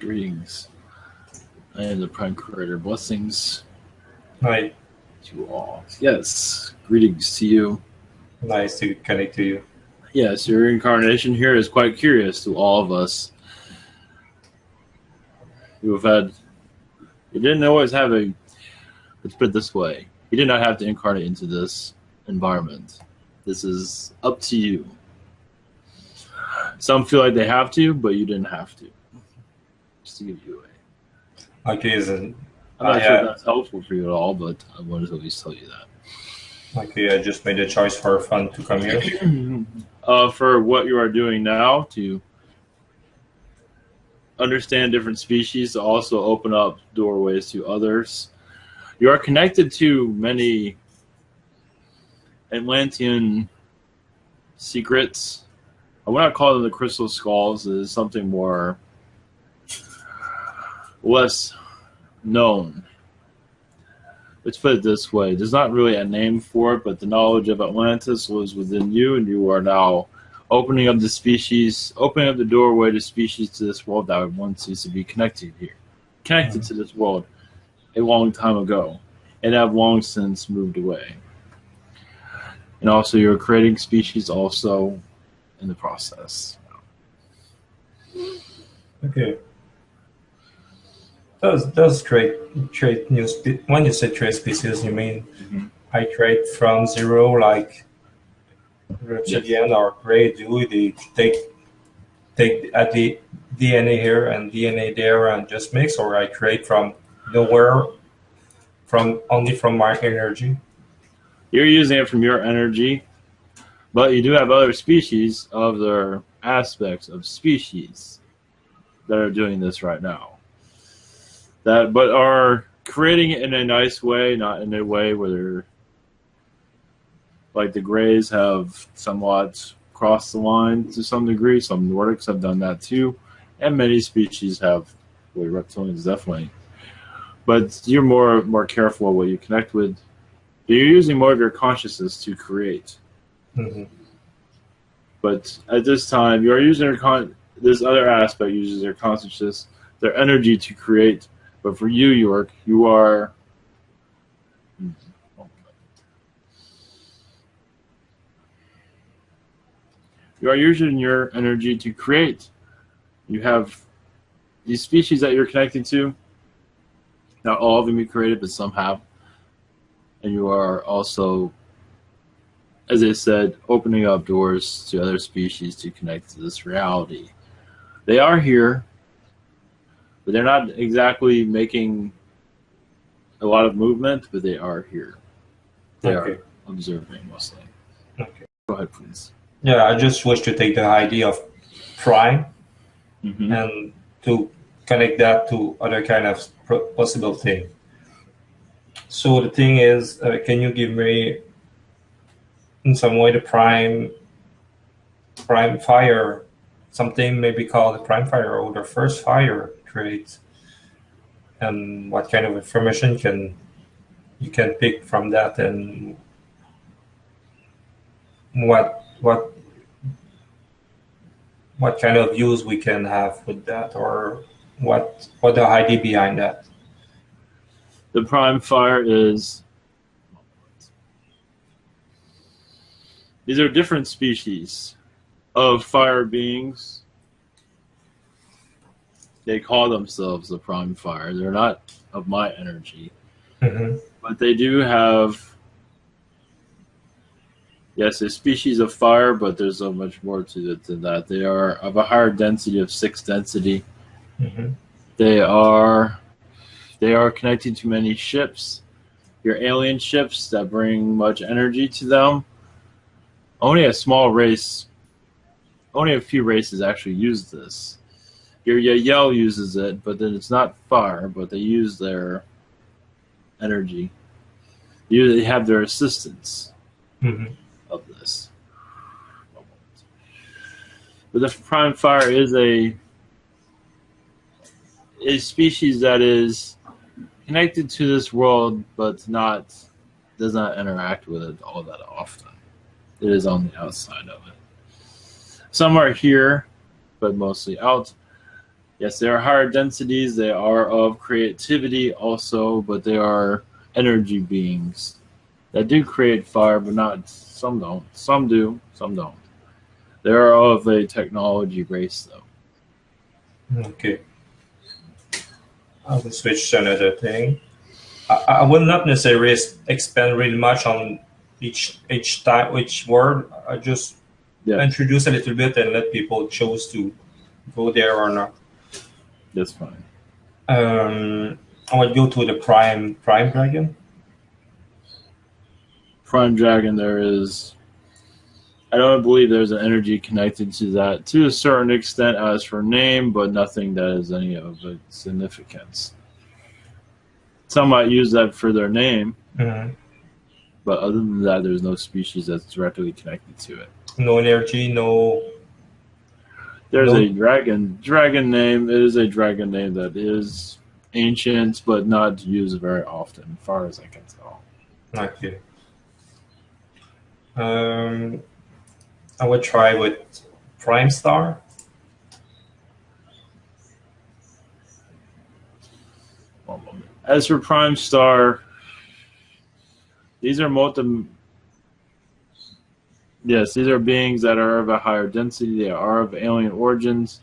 Greetings. I am the Prime Creator. Blessings Hi. to all. Yes, greetings to you. Nice to connect to you. Yes, your incarnation here is quite curious to all of us. You didn't always have let's put it this way, you did not have to incarnate into this environment. This is up to you. Some feel like they have to, but you didn't have to. Just to give you a... Okay, I'm not sure if that's helpful for you at all, but I wanted to at least tell you that. Okay, I just made a choice for fun to come here. For what you are doing now, to understand different species, to also open up doorways to others. You are connected to many Atlantean secrets. I would not call them the crystal skulls. It is something more less known. Let's put it this way. There's not really a name for it, but the knowledge of Atlantis lives within you, and you are now opening up the species, opening up the doorway to species to this world that once used to be connected to this world a long time ago, and have long since moved away. And also you're creating species also in the process. Okay. Does create new when you say trade species, you mean I trade from zero like reptilian or gray do they take at the DNA here and DNA there and just mix, or I create from nowhere, only from my energy? You're using it from your energy, but you do have other species, other aspects of species that are doing this right now. But are creating it in a nice way, not in a way where they're like the Greys have somewhat crossed the line to some degree. Some Nordics have done that too, and many species have. Well, reptilians definitely, but you're more careful of what you connect with. You're using more of your consciousness to create. Mm-hmm. But at this time, you are using this other aspect uses their consciousness, their energy to create. But for you, York, you are using your energy to create. You have these species that you're connecting to. Not all of them you created, but some have. And you are also, as I said, opening up doors to other species to connect to this reality. They are here, but they're not exactly making a lot of movement, but they are here. They are observing mostly. Okay. Go ahead, please. Yeah, I just wish to take the idea of prime and to connect that to other kind of possible thing. So the thing is, can you give me in some way the prime fire, something maybe called the prime fire or the first fire trait, and what kind of information you can pick from that, and what kind of views we can have with that, or what the idea behind that? The prime fire is, these are different species of fire beings. They call themselves the prime fire. They're not of my energy. But they do have, yes, a species of fire, but there's so much more to it than that. They are of a higher density of 6 density. They are connected to many ships. Your alien ships that bring much energy to them. Only a few races actually use this. Your Yael uses it, but then it's not fire, but they use their energy. They have their assistance of this. But the prime fire is a species that is connected to this world, but does not interact with it all that often. It is on the outside of it. Some are here, but mostly out. Yes, they are higher densities. They are of creativity also, but they are energy beings that do create fire, but not some don't. Some do, some don't. They are of a technology race, though. Okay. I will switch to another thing. I will not necessarily expand really much on each word. I just introduce a little bit and let people choose to go there or not. That's fine. I would go to the Prime Dragon. Prime Dragon, there is. I don't believe there's an energy connected to that to a certain extent as for name, but nothing that is any of its significance. Some might use that for their name, but other than that, there's no species that's directly connected to it. No energy, no. There's a dragon name. It is a dragon name that is ancient, but not used very often, as far as I can tell. Okay. I would try with Prime Star. One moment. As for Prime Star, these are Yes, these are beings that are of a higher density. They are of alien origins.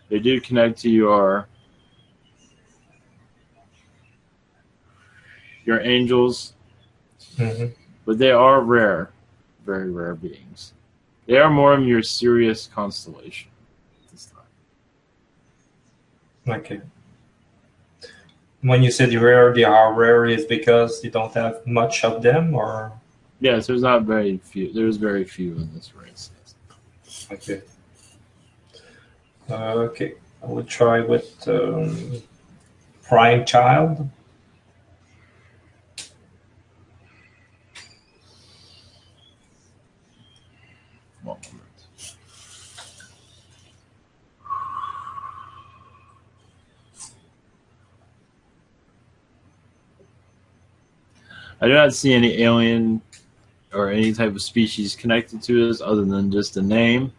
They do connect to your angels, but they are rare, very rare beings. They are more of your Sirius constellation this time. Okay. When you said rare, they are rare is because you don't have much of them, or? Yes, there's not very few. There's very few in this race. Okay. Okay, I will try with Prime Child. One moment. I do not see any alien or any type of species connected to this other than just a name.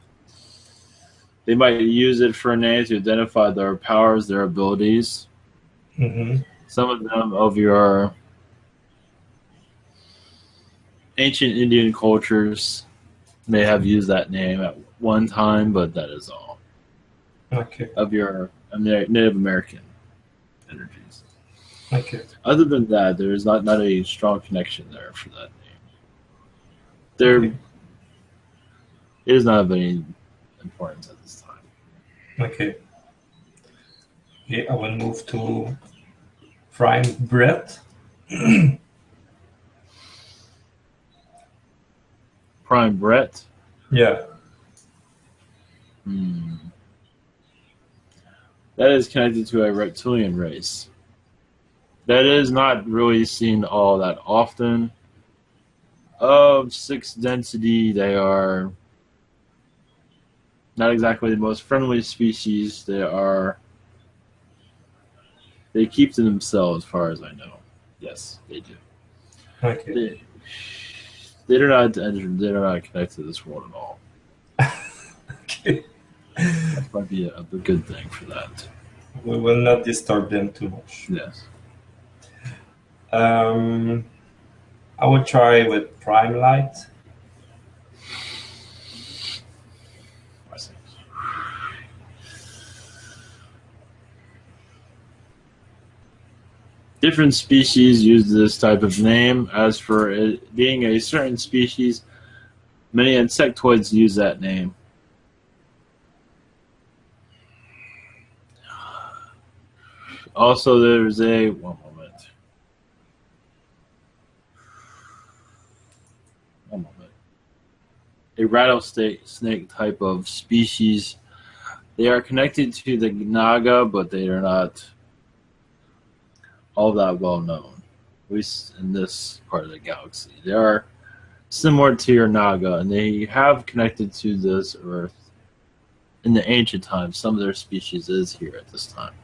They might use it for a name to identify their powers, their abilities. Some of them of your ancient Indian cultures may have used that name at one time, but that is all. Okay. Of your Native American energies. Okay. Other than that, there is not a strong connection there for that name. It is not of any importance at this time. Okay. Okay, I will move to Prime Brett. Prime Brett? Yeah. That is connected to a reptilian race. That is not really seen all that often. Of 6 density, they are not exactly the most friendly species. They keep to themselves, as far as I know. Yes, they do. Okay. They're not connected to this world at all. Okay. That might be a good thing for that. We will not disturb them too much. Yes. I would try with Prime Light. Different species use this type of name. As for it being a certain species, many insectoids use that name. Also, there's one moment. A rattlesnake type of species. They are connected to the Naga, but they are not all that well known, at least in this part of the galaxy. They are similar to your Naga, and they have connected to this Earth in the ancient times. Some of their species is here at this time.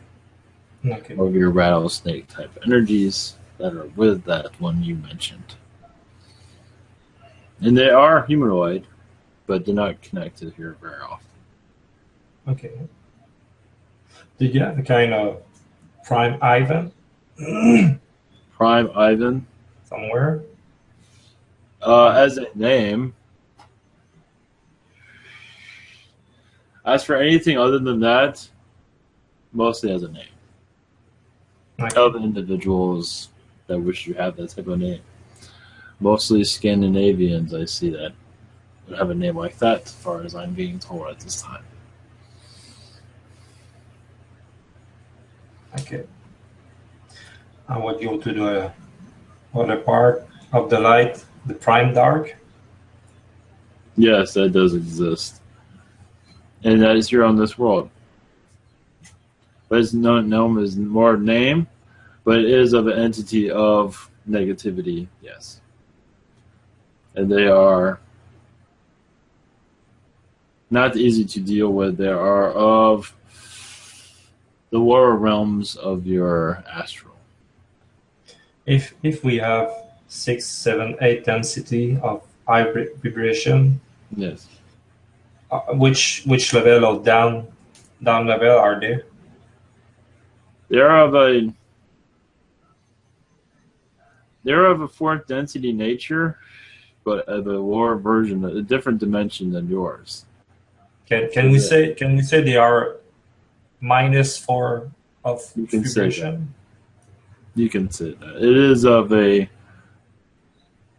Okay. Of your rattlesnake type energies that are with that one you mentioned. And they are humanoid, but they're not connected here very often. Okay. Did you have a kind of Prime Ivan Prime Ivan. somewhere? As a name. As for anything other than that, mostly as a name. Okay. Of individuals that wish to have that type of name. Mostly Scandinavians, I see that would have a name like that, as far as I'm being told at this time. Okay. I want you to do a other part of the light, the Prime Dark. Yes, that does exist. And that is here on this world. But it's not known as more name, but it is of an entity of negativity, yes. And they are not easy to deal with. They are of the lower realms of your astral. If we have 6, 7, 8 density of high vibration, Yes. which level or down level are they? They're of a fourth density nature, but of a lower version, a different dimension than yours. Can we say they are -4 of You can say vibration? You can say that. It is of a,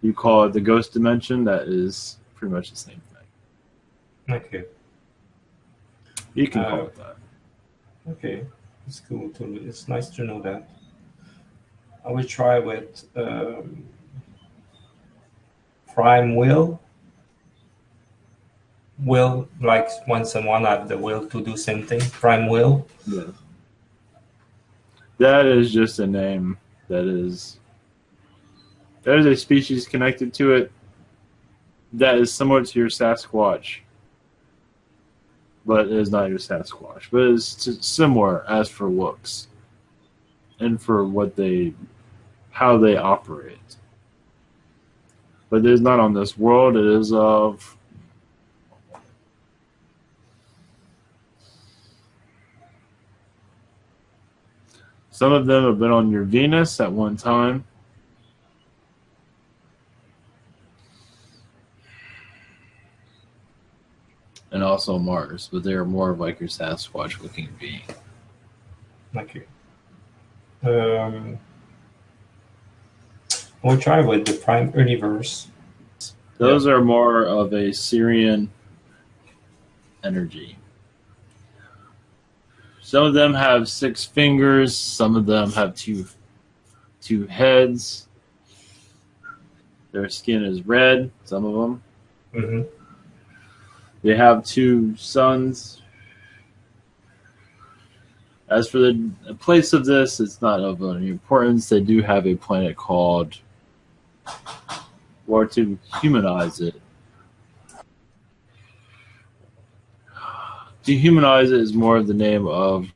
you call it the ghost dimension, that is pretty much the same thing. Okay. You can call it that. Okay, it's cool. It's nice to know that. I will try with Prime Will. Will, like when someone have the will to do something. Prime Will. Yes. That is just a name. There's a species connected to it that is similar to your Sasquatch, but it is not your Sasquatch. But it's similar as for looks and for how they operate. But it is not on this world. It is of some of them have been on your Venus at one time. And also Mars, but they are more of like your Sasquatch looking being. Okay. We'll try with the Prime Universe. Those are more of a Syrian energy. Some of them have 6 fingers. Some of them have two heads. Their skin is red. Some of them. Mm-hmm. They have 2 suns. As for the place of this, it's not of any importance. They do have a planet called, or to humanize it. To humanize it is more of the name of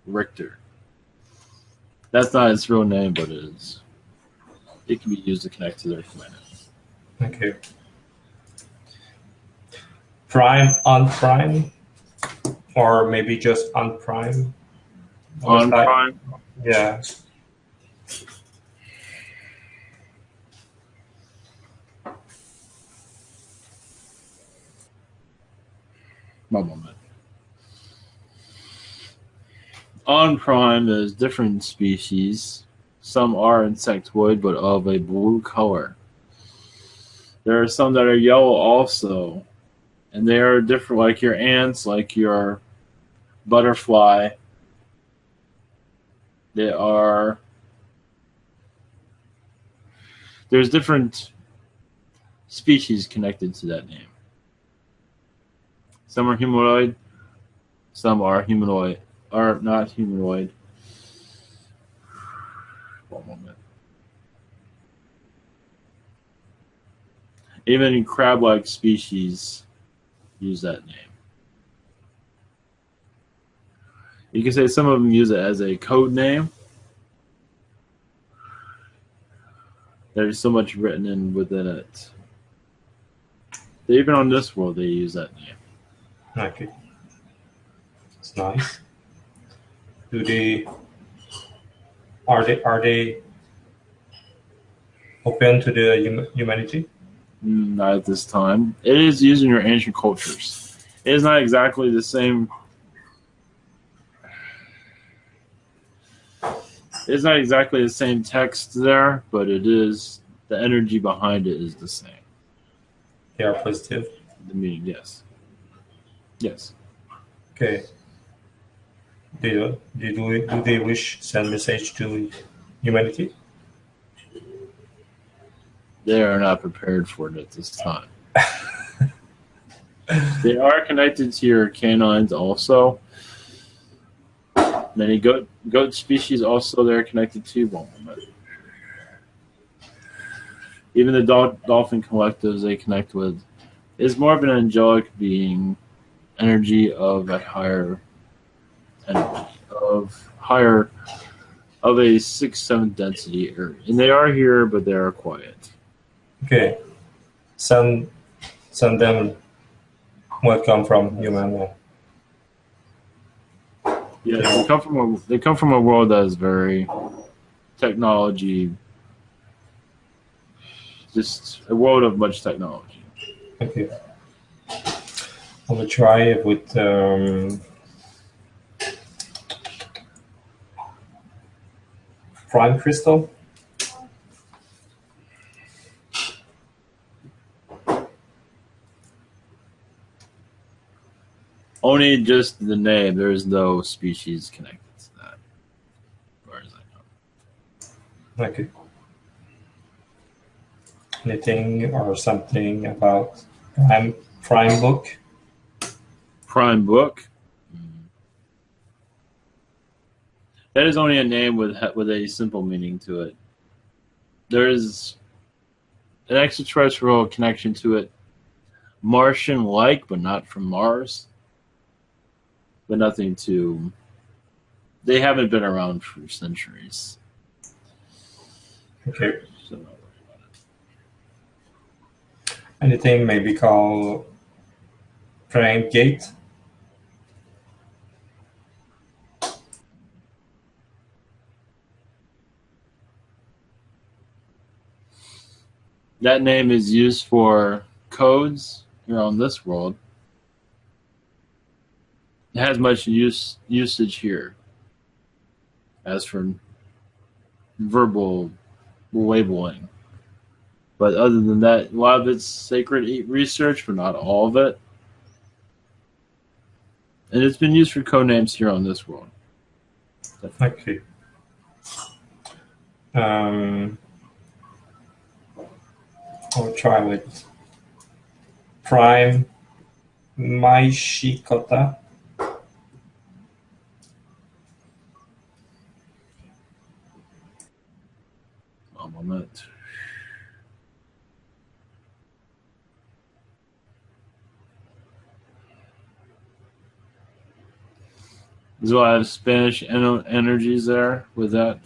Richter. That's not its real name, but it is. It can be used to connect to their planet. Okay. Prime on Prime, or maybe on Prime. On Prime? Yeah. One moment. On Prime is different species. Some are insectoid, but of a blue color. There are some that are yellow also. And they are different, like your ants, like your butterfly. There's different species connected to that name. Some are humanoid, some are not humanoid. One moment. Even crab-like species use that name. You can say some of them use it as a code name. There's so much written within it. Even on this world, they use that name. Okay. It's nice. Do they are they open to the humanity? Not at this time. It is used in your ancient cultures. It is not exactly the same. It's not exactly the same text there, but it is, the energy behind it is the same. They are positive. The meaning, yes. Yes. Okay. Do they wish send message to humanity? They are not prepared for it at this time. They are connected to your canines also. Many goat species also they're connected to. One moment. Even the dolphin collectives they connect with is more of an angelic being, energy of a higher energy, of a 6th, 7th density area. And they are here, but they are quiet. Okay. Some them will come from human world. Yeah, they come from a world that is very technology, just a world of much technology. Okay. I'm gonna try it with prime crystal. Only just the name. There is no species connected to that, as far as I know. Okay. Anything or something about prime book? Prime book. That is only a name with a simple meaning to it. There is an extraterrestrial connection to it, Martian-like, but not from Mars. But nothing to. They haven't been around for centuries. Okay. So not worry about it. Anything maybe called prime gate? That name is used for codes here on this world. It has much usage here as for verbal labeling. But other than that, a lot of it's sacred research, but not all of it. And it's been used for code names here on this world. Okay. I'll try with prime Maishikota. One moment. So I have Spanish energies there with that.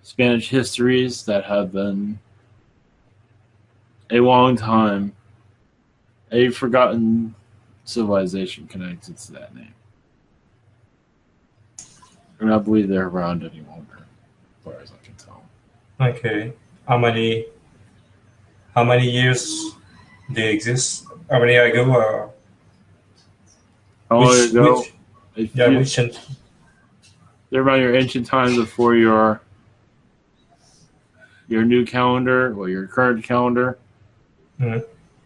Spanish histories that have been a long time, a forgotten civilization connected to that name. And I believe they're around any longer, as far as I can tell. Okay. How many years they exist? How many years ago? How long ago? Ancient. They're around your ancient times before your new calendar or your current calendar. Mm-hmm.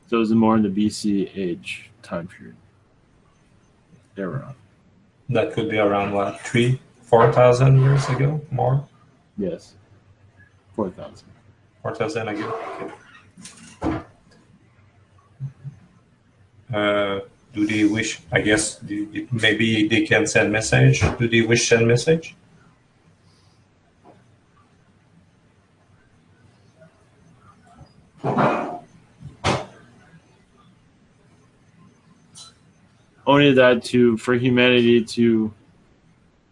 Those are more in the BC age time period. They're around. That could be around what, 4,000 years ago, more? Yes. 4,000. 4,000 ago. Okay. Do they wish? I guess maybe they can send message. Do they wish send message? Only that for humanity to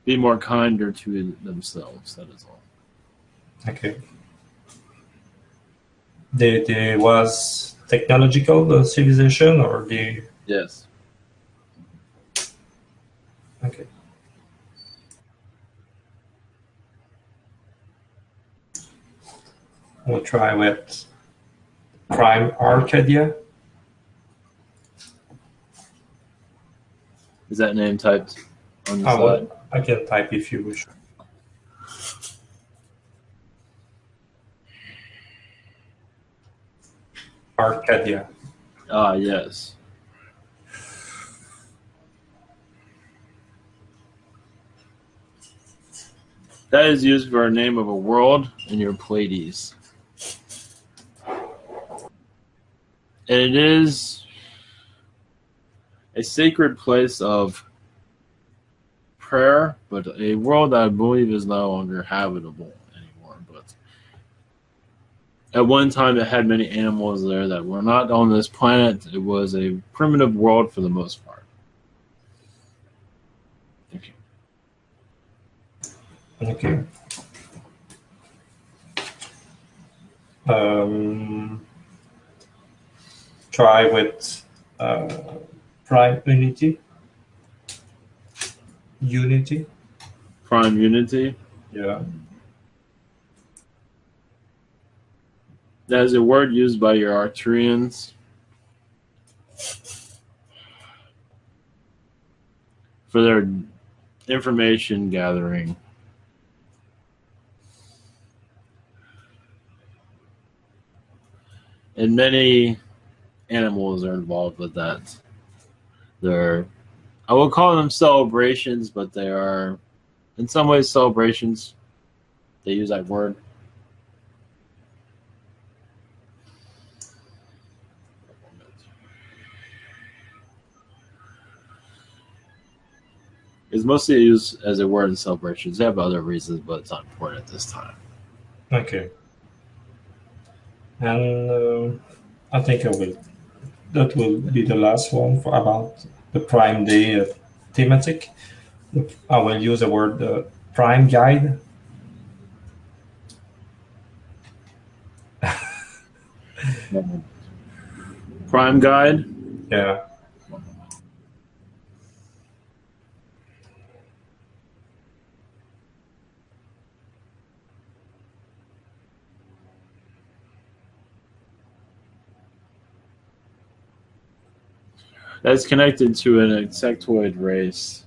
be more kinder to themselves. That is all. Okay. There was technological civilization, or the yes. Okay. We'll try with Prime Arcadia. Is that name typed on the side? I can type if you wish. Arcadia. Ah, yes. That is used for a name of a world in your Pleiades. And it is a sacred place of prayer, but a world that I believe is no longer habitable anymore. But at one time, it had many animals there that were not on this planet. It was a primitive world for the most part. Thank you. Okay. Try with Prime Unity. Unity. Prime Unity. Yeah. That is a word used by your Arcturians for their information gathering. And many animals are involved with that. I will call them celebrations, but they are, in some ways, celebrations. They use that word. It's mostly used as a word in celebrations. They have other reasons, but it's not important at this time. Okay. And I think that will be the last one about the Prime Day thematic. I will use the word Prime Guide. Prime Guide? Yeah. That's connected to an insectoid race,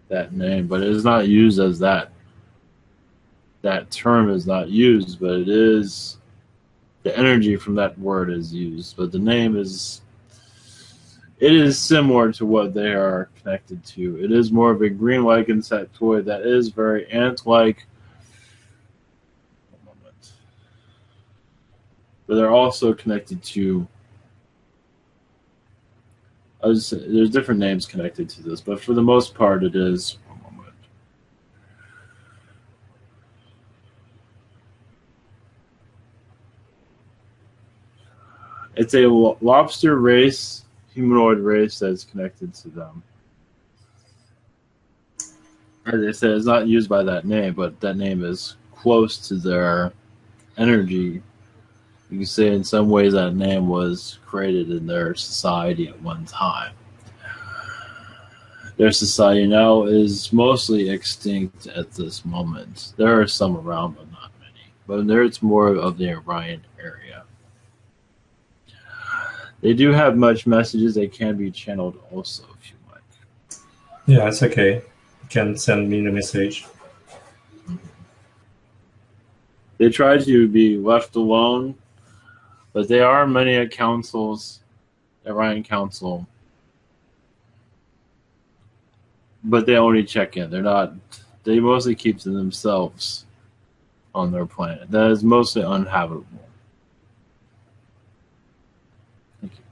that name, but it is not used as that. That term is not used, but it is, the energy from that word is used, but the name is, it is similar to what they are connected to. It is more of a green-like insectoid that is very ant-like, but they're also connected to, there's different names connected to this, but for the most part, it is. It's a lobster race, humanoid race that is connected to them. As I said, it's not used by that name, but that name is close to their energy. You can say in some ways that name was created in their society at one time. Their society now is mostly extinct at this moment. There are some around, but not many. But there's more of the Orion area. They do have much messages. They can be channeled also if you like. Yeah, it's okay. You can send me the message. They try to be left alone, but there are many councils, Orion Council, but they only check in. They're not. They mostly keep to themselves on their planet. That is mostly uninhabitable. Thank you.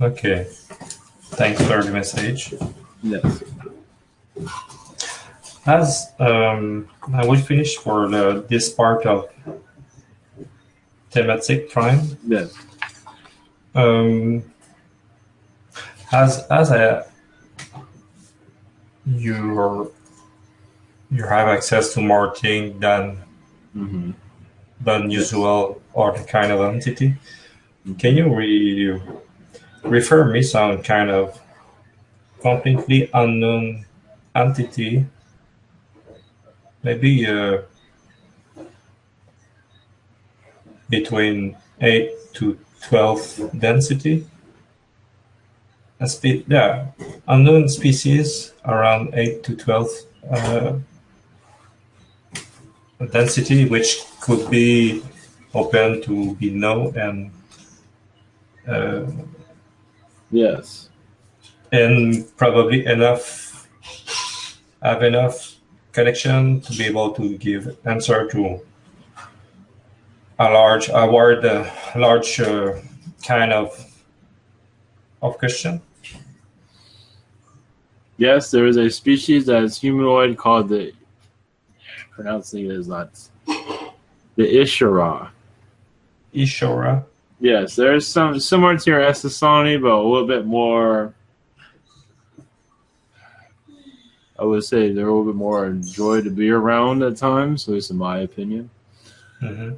Okay. Thanks for the message. Yes. As I will finish for this part of thematic prime. Yes. As you have access to more things than usual or the kind of entity. Can you refer me some kind of completely unknown entity? Maybe between 8 to 12 density. Unknown species around 8 to 12 density, which could be open to be known and yes, and probably have enough connection to be able to give answer to a large kind of question. yes, there is a species that is humanoid called the, pronouncing it is not, the Hishora. Hishora. Yes, there's some similar to your Essassani, but a little bit more. I would say they're a little bit more joy to be around at times, at least in my opinion. Mm-hmm.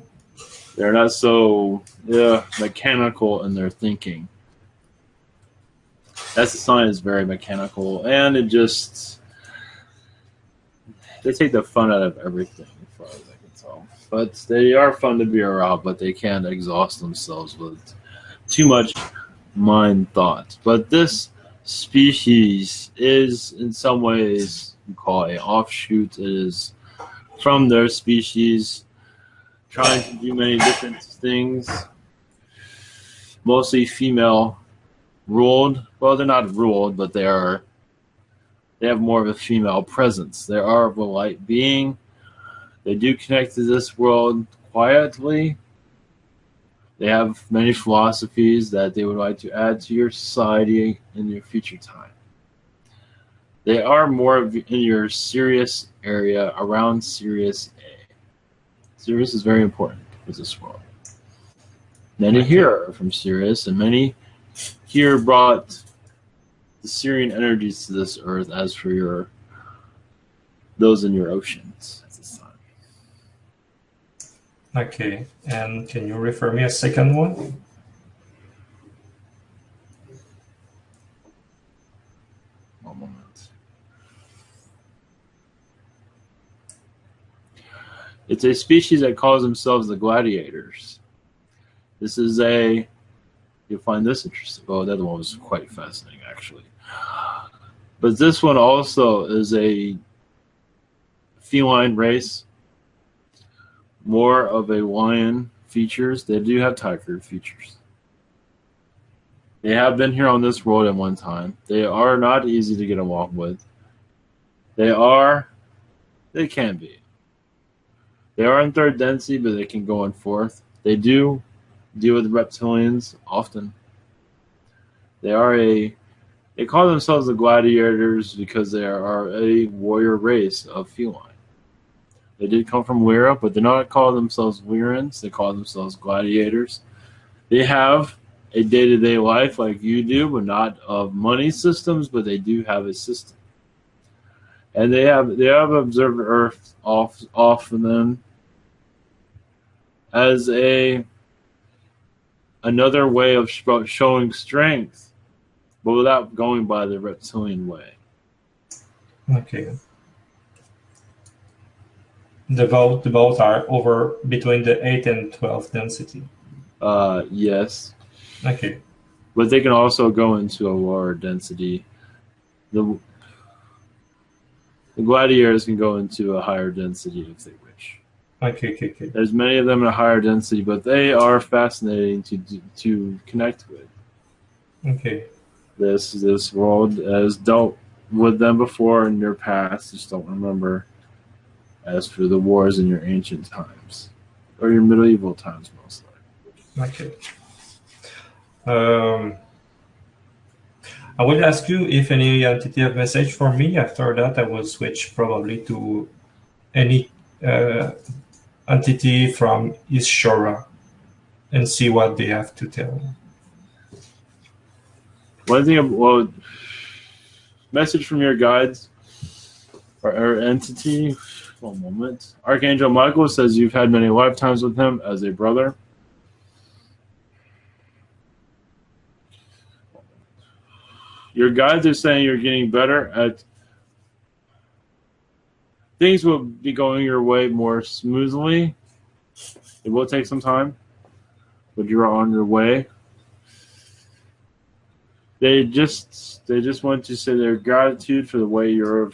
They're not so mechanical in their thinking. Essassani is very mechanical, and they take the fun out of everything, as far as I can tell. But they are fun to be around, but they can exhaust themselves with too much mind thought. But this species is, in some ways, you call it an offshoot. It is from their species, trying to do many different things, mostly female ruled. Well, they're not ruled, but they have more of a female presence. They are of a light being. They do connect to this world quietly. They have many philosophies that they would like to add to your society in your future time. They are more in your Sirius area, around Sirius A. Sirius is very important for this world. Many here are from Sirius, and many here brought the Sirian energies to this earth as for those in your oceans at this time. Okay, and can you refer me a second one? One moment. It's a species that calls themselves the Gladiators. This is you'll find this interesting. Oh, the other one was quite fascinating, actually. But this one also is a feline race, more of a lion features. They do have tiger features. They have been here on this world at one time. They are not easy to get along with. They can be. They are in third density, but they can go in fourth. They do deal with reptilians often. They call themselves the Gladiators because they are a warrior race of feline. They did come from Lyra, but they're not called themselves Lyrans. They call themselves Gladiators. They have a day-to-day life like you do, but not of money systems, but they do have a system. And they have observed Earth off of them as another way of showing strength, but without going by the reptilian way. Okay. The both are over between the 8 and 12 density. Yes. Okay. But they can also go into a lower density. The gladiators can go into a higher density if they wish. Okay. There's many of them in a higher density, but they are fascinating to connect with. Okay. This world has dealt with them before in your past. Just don't remember. As for the wars in your ancient times, or your medieval times, mostly. Okay. I will ask you if any entity have message for me. After that, I will switch probably to any entity from Hishora and see what they have to tell. One thing, message from your guides or entity. One moment. Archangel Michael says you've had many lifetimes with him as a brother. Your guides are saying you're getting better at things will be going your way more smoothly. It will take some time. but you're on your way. They just want to say their gratitude for the way you're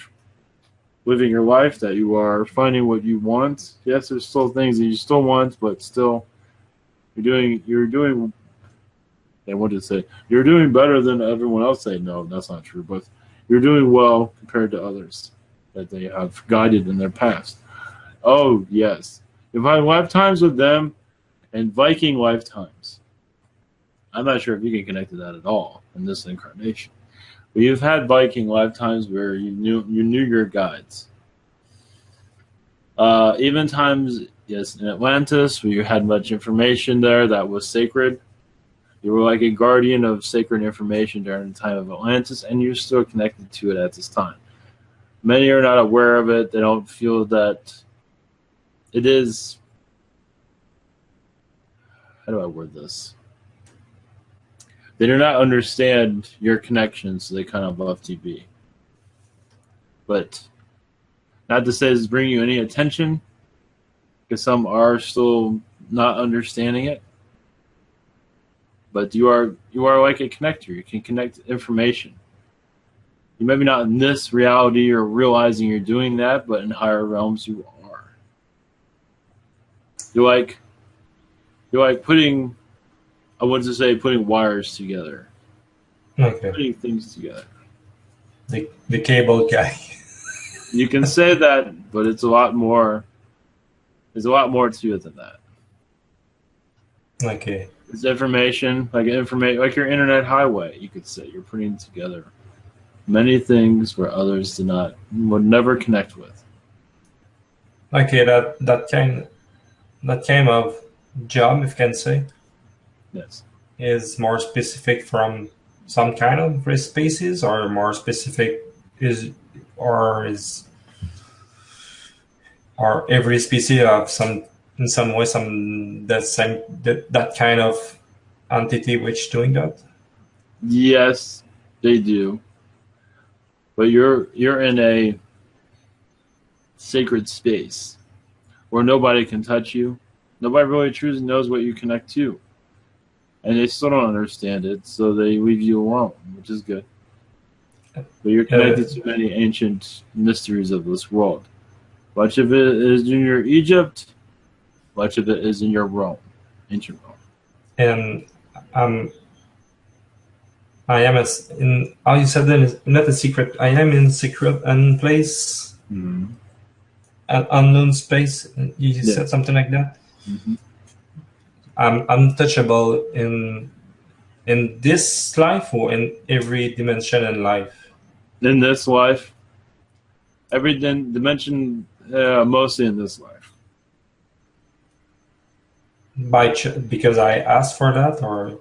living your life, that you are finding what you want. Yes, there's still things that you still want, but still you're doing they want to say you're doing better than everyone else. Say no, that's not true, but you're doing well compared to others that they have guided in their past. Oh yes. You've had lifetimes with them and Viking lifetimes. I'm not sure if you can connect to that at all in this incarnation. But you've had Viking lifetimes where you knew your guides. Even times, yes, in Atlantis, where you had much information there that was sacred. You were like a guardian of sacred information during the time of Atlantis, and you're still connected to it at this time. Many are not aware of it. They don't feel that it is... How do I word this? They do not understand your connections, so they kind of left you be. But not to say it's bringing you any attention, because some are still not understanding it. But you are like a connector. You can connect information. You maybe not in this reality or realizing you're doing that, but in higher realms you are. You're like putting, I want to say, putting wires together. Okay. Putting things together. The cable guy. You can say that, but it's a lot more. There's a lot more to it than that. Okay. It's information, like your internet highway. You could say you're putting together many things where others would never connect with. Okay, that kind of job, if you can say, Yes, is more specific from some kind of race species, or more specific or every species have in some way that kind of entity which doing that? yes, they do. But you're in a sacred space where nobody can touch you. Nobody really truly knows what you connect to. And they still don't understand it, so they leave you alone, which is good. But you're connected to many ancient mysteries of this world. Much of it is in your Egypt, much of it is in your Rome, ancient Rome. And I am how you said that, not a secret. I am in secret and place, an unknown space. You said something like that. Mm-hmm. I'm untouchable in this life or in every dimension in life. In this life, every dimension, mostly in this life. Because I asked for that, or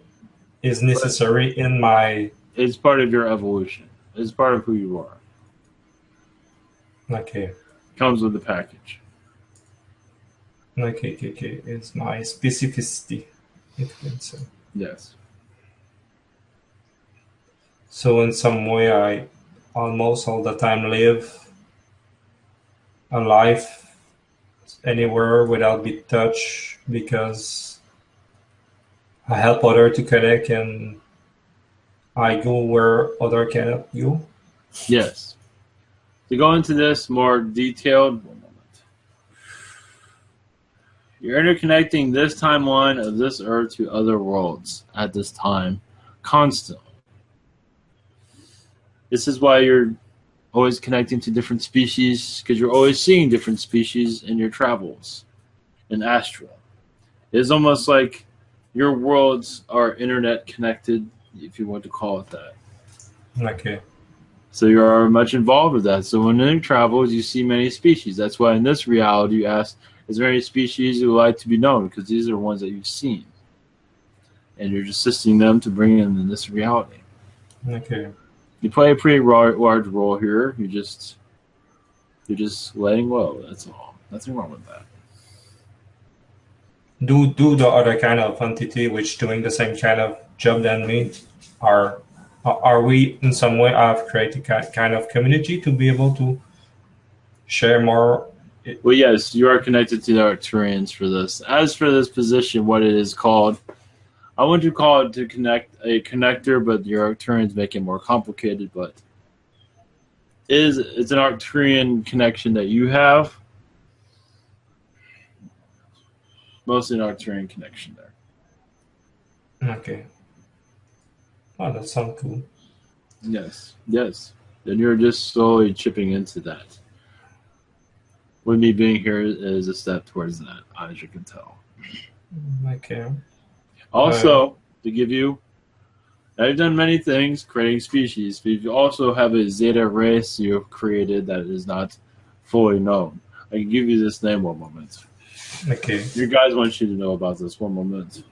is necessary in my... It's part of your evolution. It's part of who you are. Okay. Comes with the package. Okay. It's my specificity. Yes. So in some way, I almost all the time live a life anywhere without being touched, because I help others to connect, and I go where others cannot go. Yes. To go into this more detailed, one moment. You're interconnecting this timeline of this Earth to other worlds at this time, constantly. This is why you're always connecting to different species, because you're always seeing different species in your travels in astral. It's almost like your worlds are internet connected, if you want to call it that. Okay. So you are much involved with that. So when in travels, you see many species. That's why in this reality, you ask, is there any species you would like to be known? Because these are ones that you've seen. And you're assisting them to bring them in this reality. Okay. You play a pretty large role here. You're just laying low. That's all. Nothing wrong with that. Do the other kind of entity which doing the same kind of job than me, are we in some way have created a kind of community to be able to share more? Well, yes, you are connected to the Arcturians for this. As for this position, what it is called, I wouldn't call it to connect a connector, but your Arcturians make it more complicated. But it's an Arcturian connection that you have. Mostly an Arcturian connection there. Okay. Oh, that sounds cool. Yes, yes. And you're just slowly chipping into that. With me being here is a step towards that, as you can tell. Okay. Also, to give you, I've done many things creating species, but you also have a Zeta race you've created that is not fully known. I can give you this name one moment. Okay. You guys want you to know about this one moment.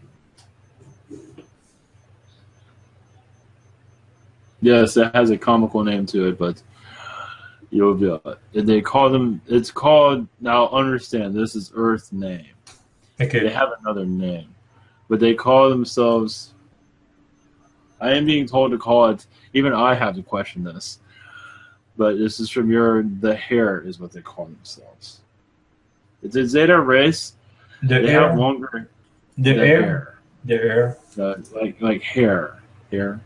Yes, it has a comical name to it, but you'll be. They call them. It's called. Now, understand. This is Earth name. Okay. They have another name, but they call themselves. I am being told to call it. Even I have to question this, but this is from the hair is what they call themselves. It's a Zeta race. They have longer. The air. The air. Like hair. Yeah,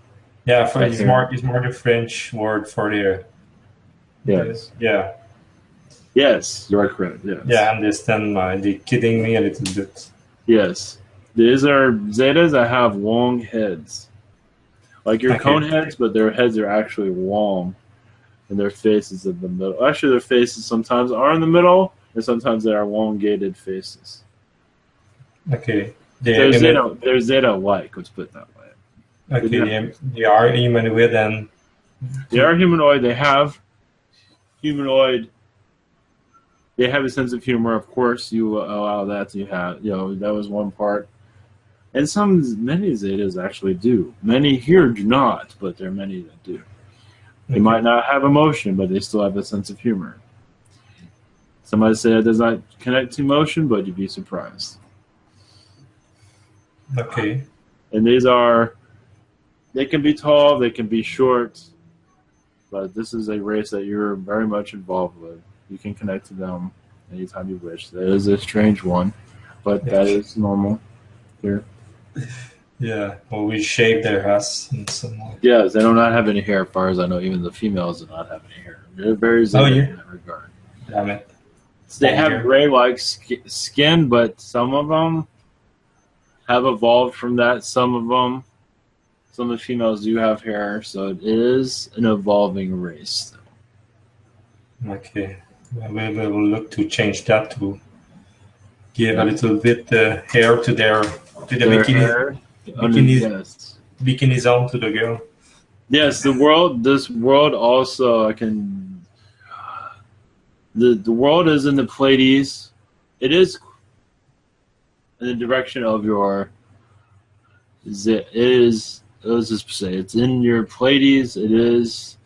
it's more the French word for the air. Yes. Yeah. Yes, you are correct. Yes. Yeah, I understand. They're kidding me a little bit. Yes. These are Zetas that have long heads. Like your cone heads, but their heads are actually long. And their faces in the middle. Actually, their faces sometimes are in the middle, and sometimes they are elongated faces. Okay. They're Zeta-like, let's put it that way. Okay, they are humanoid and... They are humanoid. They have humanoid... They have a sense of humor, of course. You allow that to have, that was one part. And many Zetas actually do. Many here do not, but there are many that do. They might not have emotion, but they still have a sense of humor. Somebody say it does not connect to emotion, but you'd be surprised. Okay. And they can be tall, they can be short, but this is a race that you're very much involved with. You can connect to them anytime you wish. That is a strange one, but that is normal here. Yeah, well, we shave their ass in some way. Yes, they do not have any hair, as far as I know. Even the females do not have any hair. They're very Zeta in that regard. Damn it. They have gray-like skin, but some of them have evolved from that. Some of the females do have hair, so it is an evolving race. Okay, well, we will look to change that to give a little bit hair to the bikini. Bikinis on to the girl. Yes, this world also the world is in the Pleiades. It is in the direction of your. Let's just say it's in your Pleiades. It is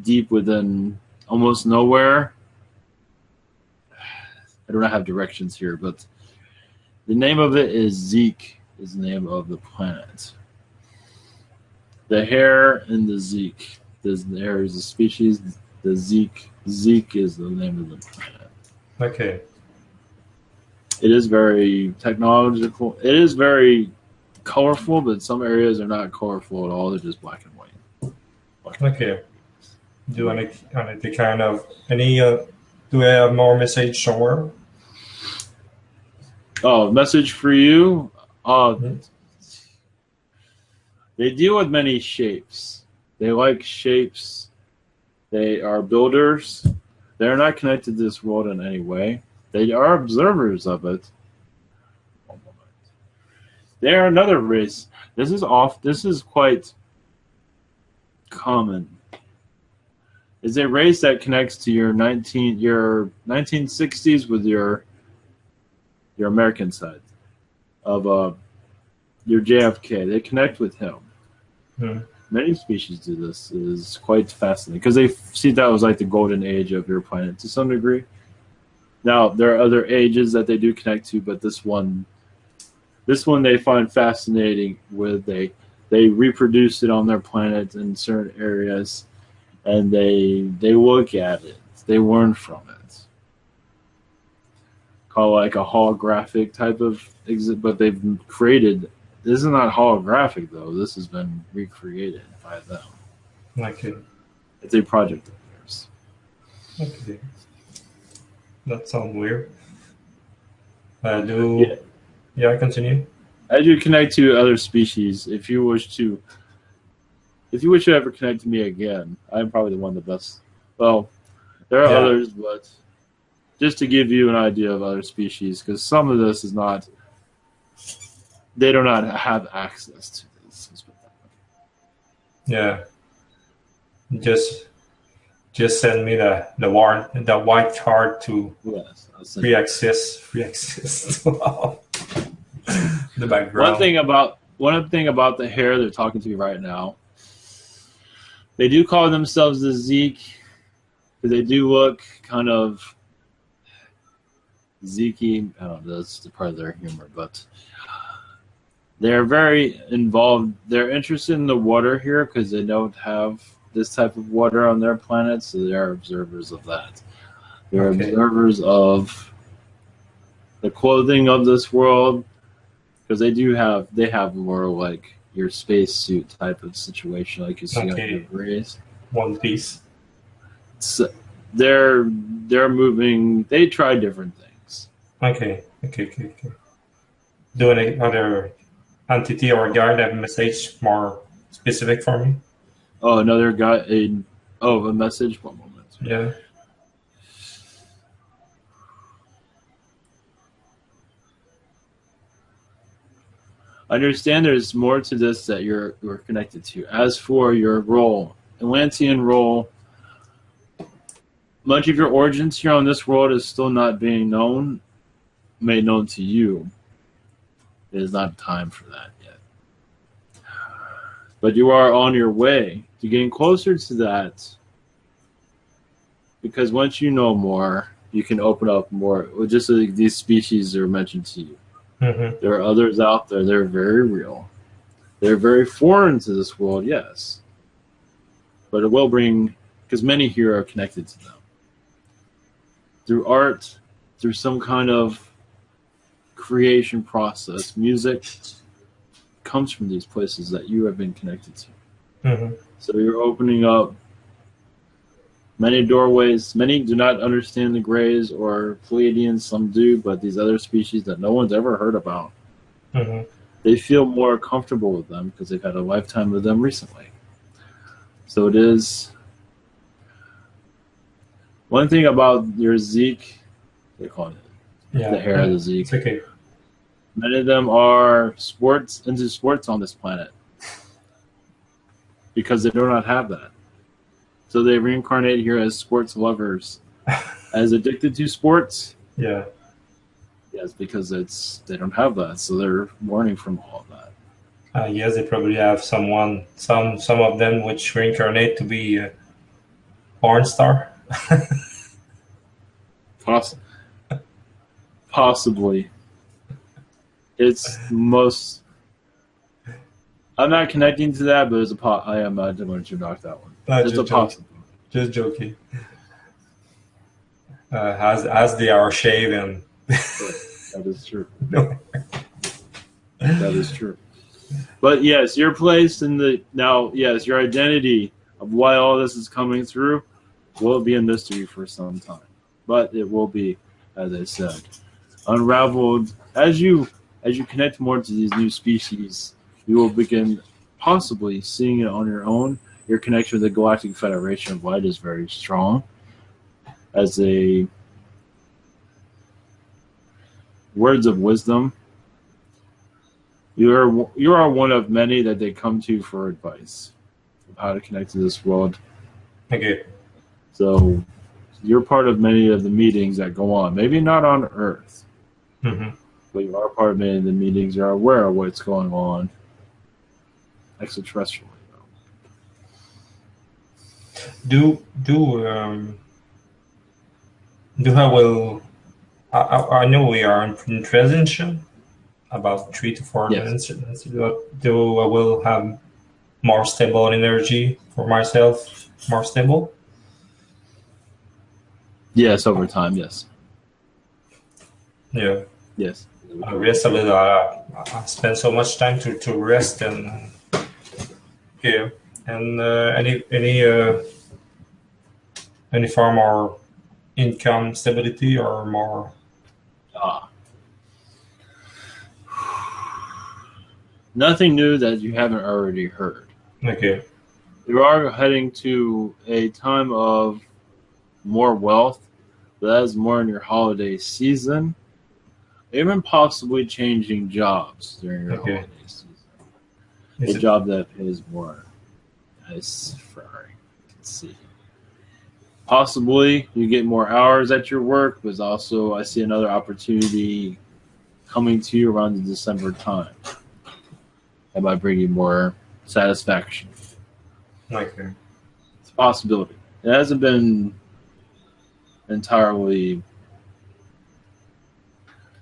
deep within almost nowhere. I do not have directions here, but the name of it is Zeek. Is the name of the planet. The hair and the Zeek. The hair is a species. The Zeek is the name of the planet. Okay. It is very technological. It is very colorful, but some areas are not colorful at all. They're just black and white. Okay. Do any kind of do we have more message somewhere? Oh, message for you. They deal with many shapes. They like shapes. They are builders. They're not connected to this world in any way. They are observers of it. They are another race. This is quite common. It's a race that connects to your 1960s with your American side of your JFK. They connect with him. Many species do this. It is quite fascinating because they see that was like the golden age of your planet to some degree. Now there are other ages that they do connect to, but this one they find fascinating. With they reproduce it on their planet in certain areas, and they look at it. They learn from it. call like a holographic type of exit, but they've created. This is not holographic though. This has been recreated by them. Okay. It's a project of theirs. Okay. That sounds weird. Yeah, continue. As you connect to other species, if you wish to ever connect to me again, I'm probably the one of the best. Well, there are others, but just to give you an idea of other species, because some of this is not, they do not have access to this. Yeah. Just send me the white card to free access. Wow. The background. One thing about the hair they're talking to me right now. They do call themselves the Zeek, because they do look kind of Zeeky. I don't know, that's part of their humor, but they're very involved. They're interested in the water here because they don't have this type of water on their planet, so they are observers of that. They're observers of the clothing of this world, because they have more like your spacesuit type of situation, like you see on your Ruiz. One Piece. So they're moving. They try different things. Okay. Do any other entity or guide have a message more specific for me? Oh, another guy. A message. 1 moment. Yeah. I understand there's more to this that you're connected to. As for your role, Atlantean role, much of your origins here on this world is still not being made known to you. It is not time for that yet. But you are on your way to getting closer to that, because once you know more, you can open up more. Just like these species are mentioned to you. Mm-hmm. There are others out there. They're very real. They're very foreign to this world, yes. But it will bring, because many here are connected to them. Through art, through some kind of creation process, music comes from these places that you have been connected to. Mm-hmm. So you're opening up many doorways. Many do not understand the Greys or Pleiadians. Some do, but these other species that no one's ever heard about, they feel more comfortable with them because they've had a lifetime with them recently. So it is one thing about your Zeek. They call it the hair of the Zeek. It's okay. Many of them are into sports on this planet because they do not have that. So they reincarnate here as sports lovers, as addicted to sports. Yeah. Yes, because they don't have that, so they're learning from all of that. Yes, they probably have some of them which reincarnate to be a porn star. Possibly. It's most. I'm not connecting to that, but it's I am going to knock that one. It's a possible. Just joking. As they are shaven. That is true. That is true. But yes, your place in your identity of why all this is coming through will be a mystery for some time. But it will be, as I said, unraveled as you connect more to these new species. You will begin possibly seeing it on your own. Your connection with the Galactic Federation of Light is very strong. As a words of wisdom, you are one of many that they come to for advice of how to connect to this world. Okay. So you're part of many of the meetings that go on. Maybe not on Earth, but you are part of many of the meetings. You're aware of what's going on extraterrestrially. I know we are in transition, about 3 to 4 minutes. Do I will have more stable energy for myself, more stable? Yes, over time, yes. Yeah. Yes. I rest a little. I spend so much time to rest and yeah. And any far more income stability or more? Ah. Nothing new that you haven't already heard. Okay. You are heading to a time of more wealth, but that is more in your holiday season. Even possibly changing jobs during your Okay. holiday season. A job that pays more. Nice Ferrari. Let's see. Possibly you get more hours at your work, but also I see another opportunity coming to you around the December time. That might bring you more satisfaction. Okay. It's a possibility. It hasn't been entirely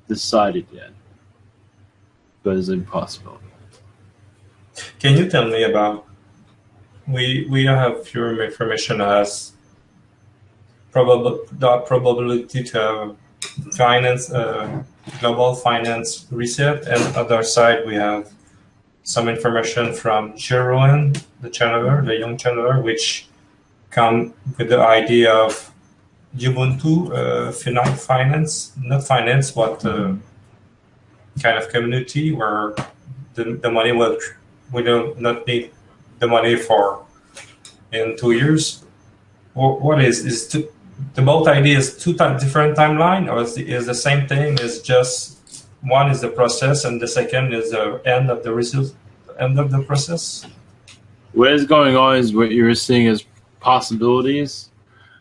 decided yet, but it's a possibility. Can you tell me about? We have your information as the probability to have finance, global finance reset, and other side we have some information from Jeroen, the channeler, the young channeler, which come with the idea of Ubuntu, finance, not finance, but kind of community where the money we don't not need the money for in 2 years. What is the both ideas different timeline, or is the same thing? Is just one is the process and the second is the end of the result, end of the process? What is going on is what you're seeing as possibilities.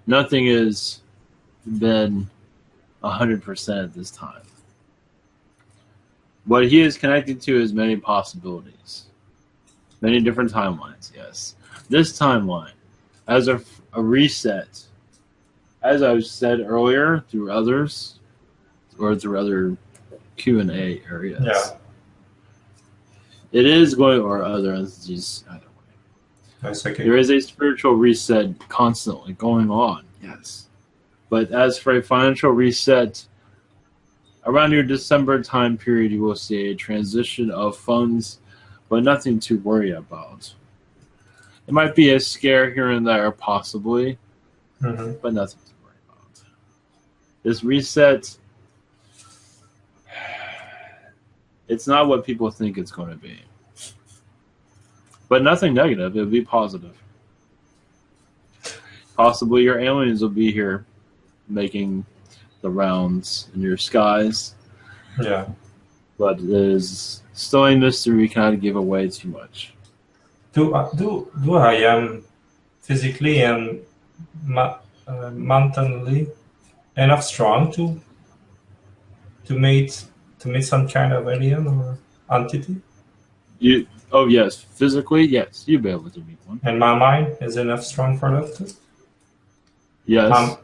Nothing has been 100% at this time. What he is connected to is many possibilities, many different timelines. Yes, this timeline as a reset, as I've said earlier through others or through other Q&A areas. Yeah. It is going, or other entities, either way. That's okay. There is a spiritual reset constantly going on, yes. But as for a financial reset, around your December time period, you will see a transition of funds, but nothing to worry about. It might be a scare here and there, possibly, but nothing to worry about. This reset, it's not what people think it's going to be. But nothing negative. It will be positive. Possibly your aliens will be here making the rounds in your skies. Yeah. But it is still a mystery we cannot give away too much. Do I am physically and mentally enough strong to meet some kind of alien or entity? Oh yes, physically, yes, you'll be able to meet one. And my mind is enough strong for that too? Yes.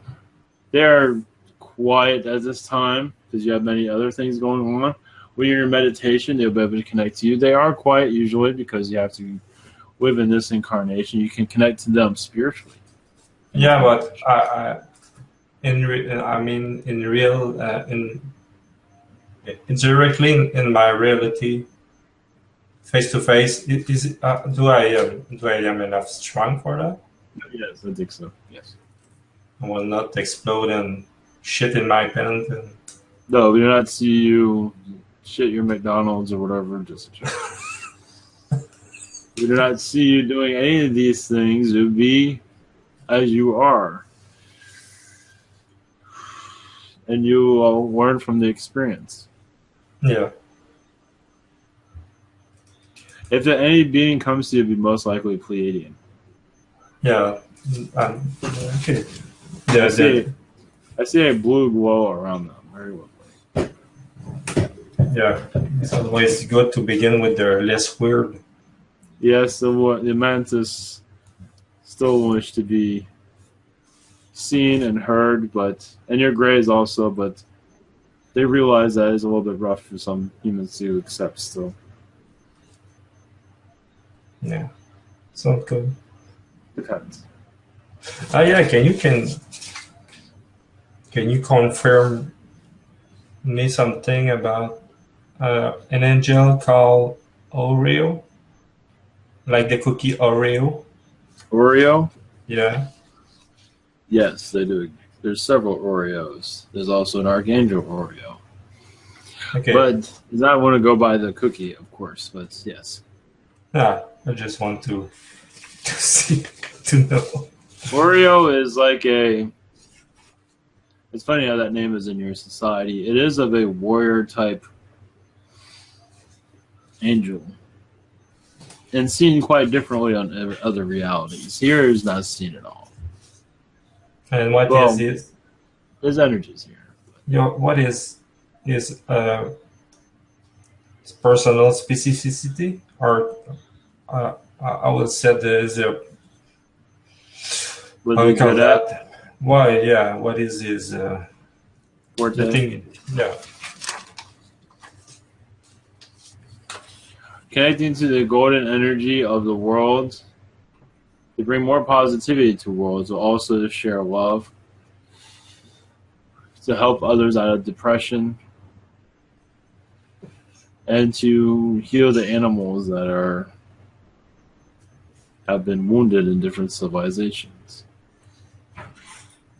They're quiet at this time because you have many other things going on. When you're in meditation, they'll be able to connect to you. They are quiet usually because you have to live in this incarnation. You can connect to them spiritually. Yeah, but directly in my reality, face to face, do I am enough strong for that? Yes, I think so. Yes. I will not explode and shit in my pants. No, we do not see you shit your McDonald's or whatever. Just a joke. We do not see you doing any of these things. It would be as you are. And you will learn from the experience. Yeah. If any being comes to you, it would be most likely Pleiadian. Yeah. Okay. I see a blue glow around them. Very lovely. Yeah. It's always good to begin with the less weird. Yes, the mantis still wish to be seen and heard, and your grays also, but they realize that it's a little bit rough for some humans to accept still. Yeah. Sounds good. Depends. Yeah, can you confirm me something about an angel called Oreo, like the cookie Oreo. Oreo? Yeah. Yes, they do. There's several Oreos. There's also an Archangel Oreo. Okay. But I want to go by the cookie, of course. But yes. I just want to see, to know. Oreo is like a... It's funny how that name is in your society. It is of a warrior type angel. And seen quite differently on other realities. Here is not seen at all. And what is this? There's energies here. What is personal specificity, or I would say there is a how we call that? Why? Yeah. What is his the thing? Yeah. Connecting to the golden energy of the world to bring more positivity to worlds, but also to share love, to help others out of depression, and to heal the animals that have been wounded in different civilizations.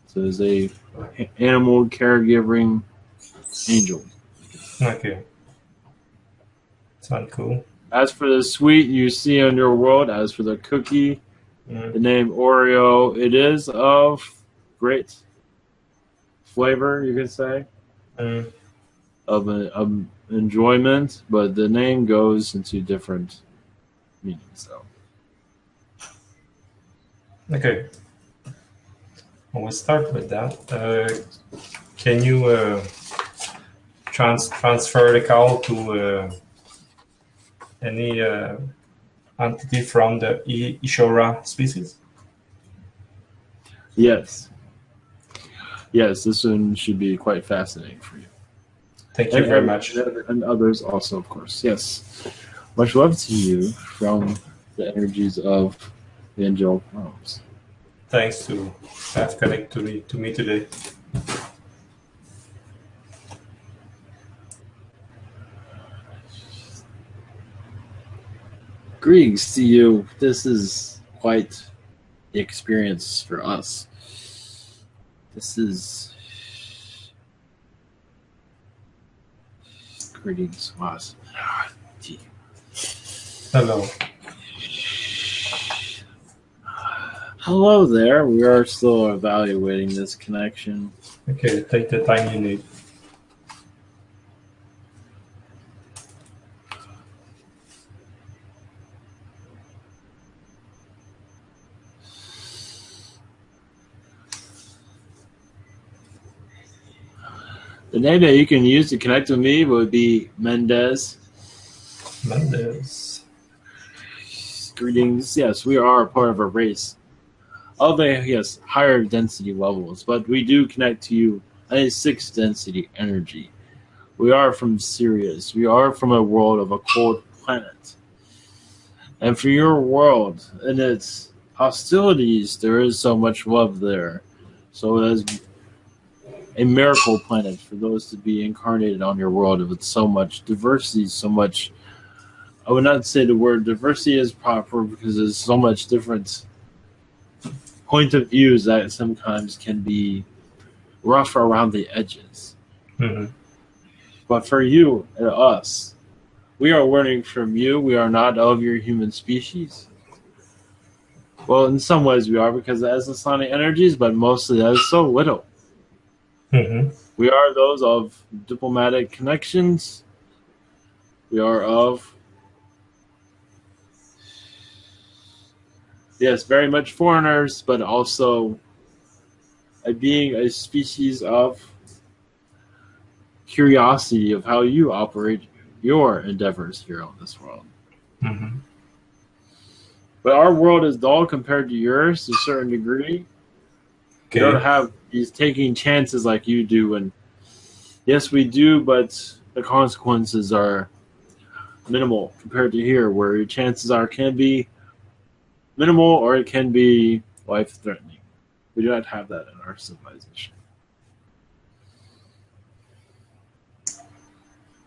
So there's a animal caregiving angel. Okay. Sounds cool. As for the sweet you see on your world, as for the cookie, the name Oreo, it is of great flavor, you could say, of enjoyment, but the name goes into different meanings. So. Okay. We'll start with that. Can you transfer the call to any entity from the Hishora species? Yes. Yes, this one should be quite fascinating for you. Thank you very much. And others also, of course. Yes. Much love to you from the energies of the angel realms. Thanks to have connected to me today. Greetings to you. This is quite the experience for us. This is greetings, was. Hello. Hello there. We are still evaluating this connection. Okay, take the time you need. The name that you can use to connect with me would be Mendez. Mendez. Greetings. Yes, we are a part of a race of higher density levels, but we do connect to you at a 6th density energy. We are from Sirius. We are from a world of a cold planet. And for your world and its hostilities, there is so much love there. So it is a miracle planet for those to be incarnated on your world with so much diversity, so much... I would not say the word diversity is proper because there's so much different point of views that sometimes can be rough around the edges. Mm-hmm. But for you and us, we are learning from you. We are not of your human species. Well, in some ways we are because it has the sonic energies, but mostly that is so little. Mm-hmm. We are those of diplomatic connections. We are of... Yes, very much foreigners, but also being a species of curiosity of how you operate your endeavors here on this world. Mm-hmm. But our world is dull compared to yours to a certain degree. Okay. We don't have these taking chances like you do, and yes, we do, but the consequences are minimal compared to here, where your chances can be minimal or it can be life-threatening. We do not have that in our civilization.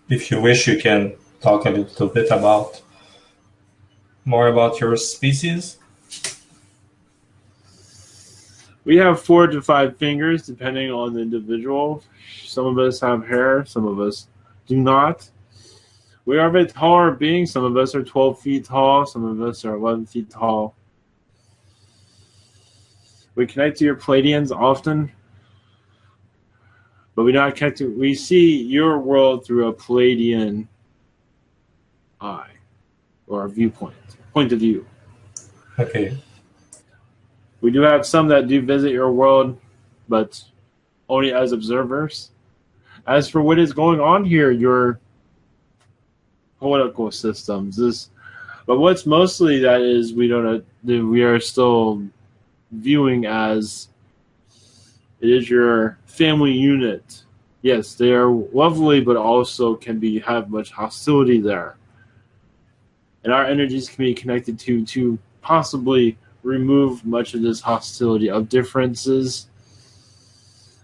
if you wish, you can talk a little bit more about your species. We have 4 to 5 fingers, depending on the individual. Some of us have hair, some of us do not. We are very taller beings. Some of us are 12 feet tall, some of us are 11 feet tall. We connect to your Pleiadians often, but we not connect to. We see your world through a Pleiadian eye or a viewpoint, point of view. Okay. We do have some that do visit your world, but only as observers. As for what is going on here, your political systems, but what's mostly that is we are still viewing as it is your family unit. Yes, they are lovely, but also can have much hostility there. And our energies can be connected to possibly remove much of this hostility of differences.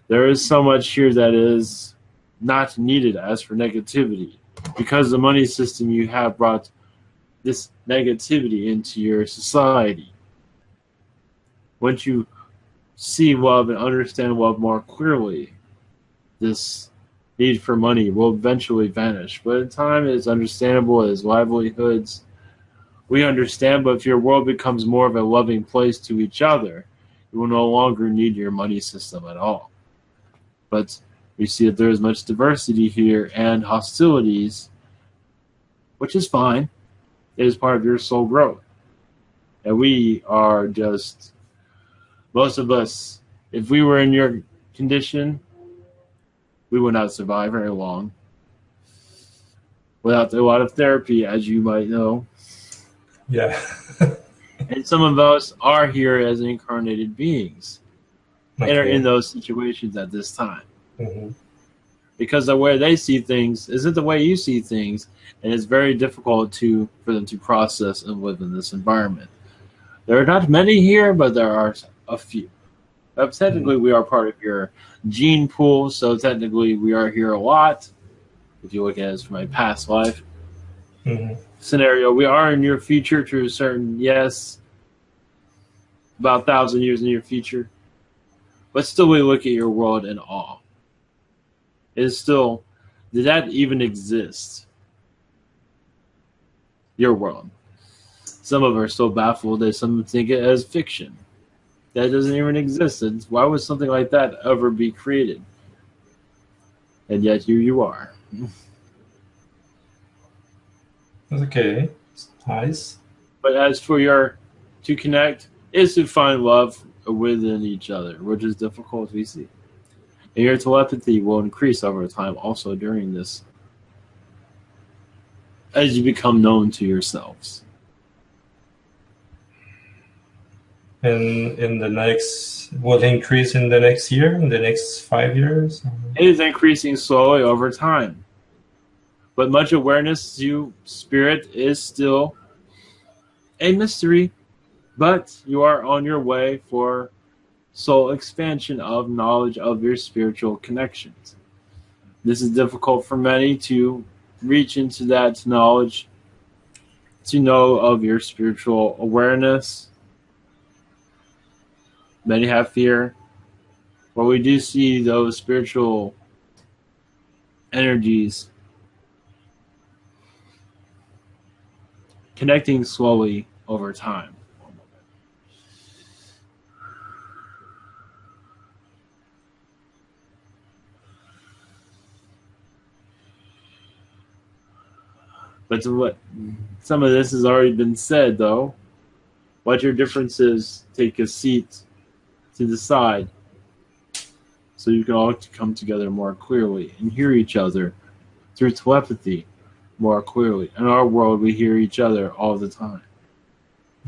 There is so much here that is not needed as for negativity, because the money system you have brought this negativity into your society. Once you see love and understand love more clearly, this need for money will eventually vanish. But in time, it's understandable as livelihoods. We understand, but if your world becomes more of a loving place to each other, you will no longer need your money system at all. But we see that there is much diversity here and hostilities, which is fine. It is part of your soul growth. And we are just, most of us, if we were in your condition, we would not survive very long. Without a lot of therapy, as you might know. Yeah. And some of us are here as incarnated beings. Okay. And are in those situations at this time. Mm-hmm. Because the way they see things isn't the way you see things, and it's very difficult for them to process and live in this environment. There are not many here, but there are a few. But technically, we are part of your gene pool, so technically we are here a lot. If you look at it from my past life scenario, we are in your future to a certain, yes, about 1,000 years in your future. But still, we look at your world in awe. It is still, did that even exist? Your world. Some of us are so baffled that some think it as fiction. That doesn't even exist. And why would something like that ever be created? And yet here you are. Okay. Nice. But as for to connect, is to find love within each other, which is difficult, we see. And your telepathy will increase over time also during this, as you become known to yourselves. And will it increase in the next year, in the next 5 years? It is increasing slowly over time. But much awareness to spirit is still a mystery. But you are on your way for soul expansion of knowledge of your spiritual connections. This is difficult for many to reach into that knowledge, to know of your spiritual awareness. Many have fear. But we do see those spiritual energies connecting slowly over time. But to what some of this has already been said, though. What your differences, take a seat to the side so you can all come together more clearly and hear each other through telepathy more clearly. In our world, we hear each other all the time.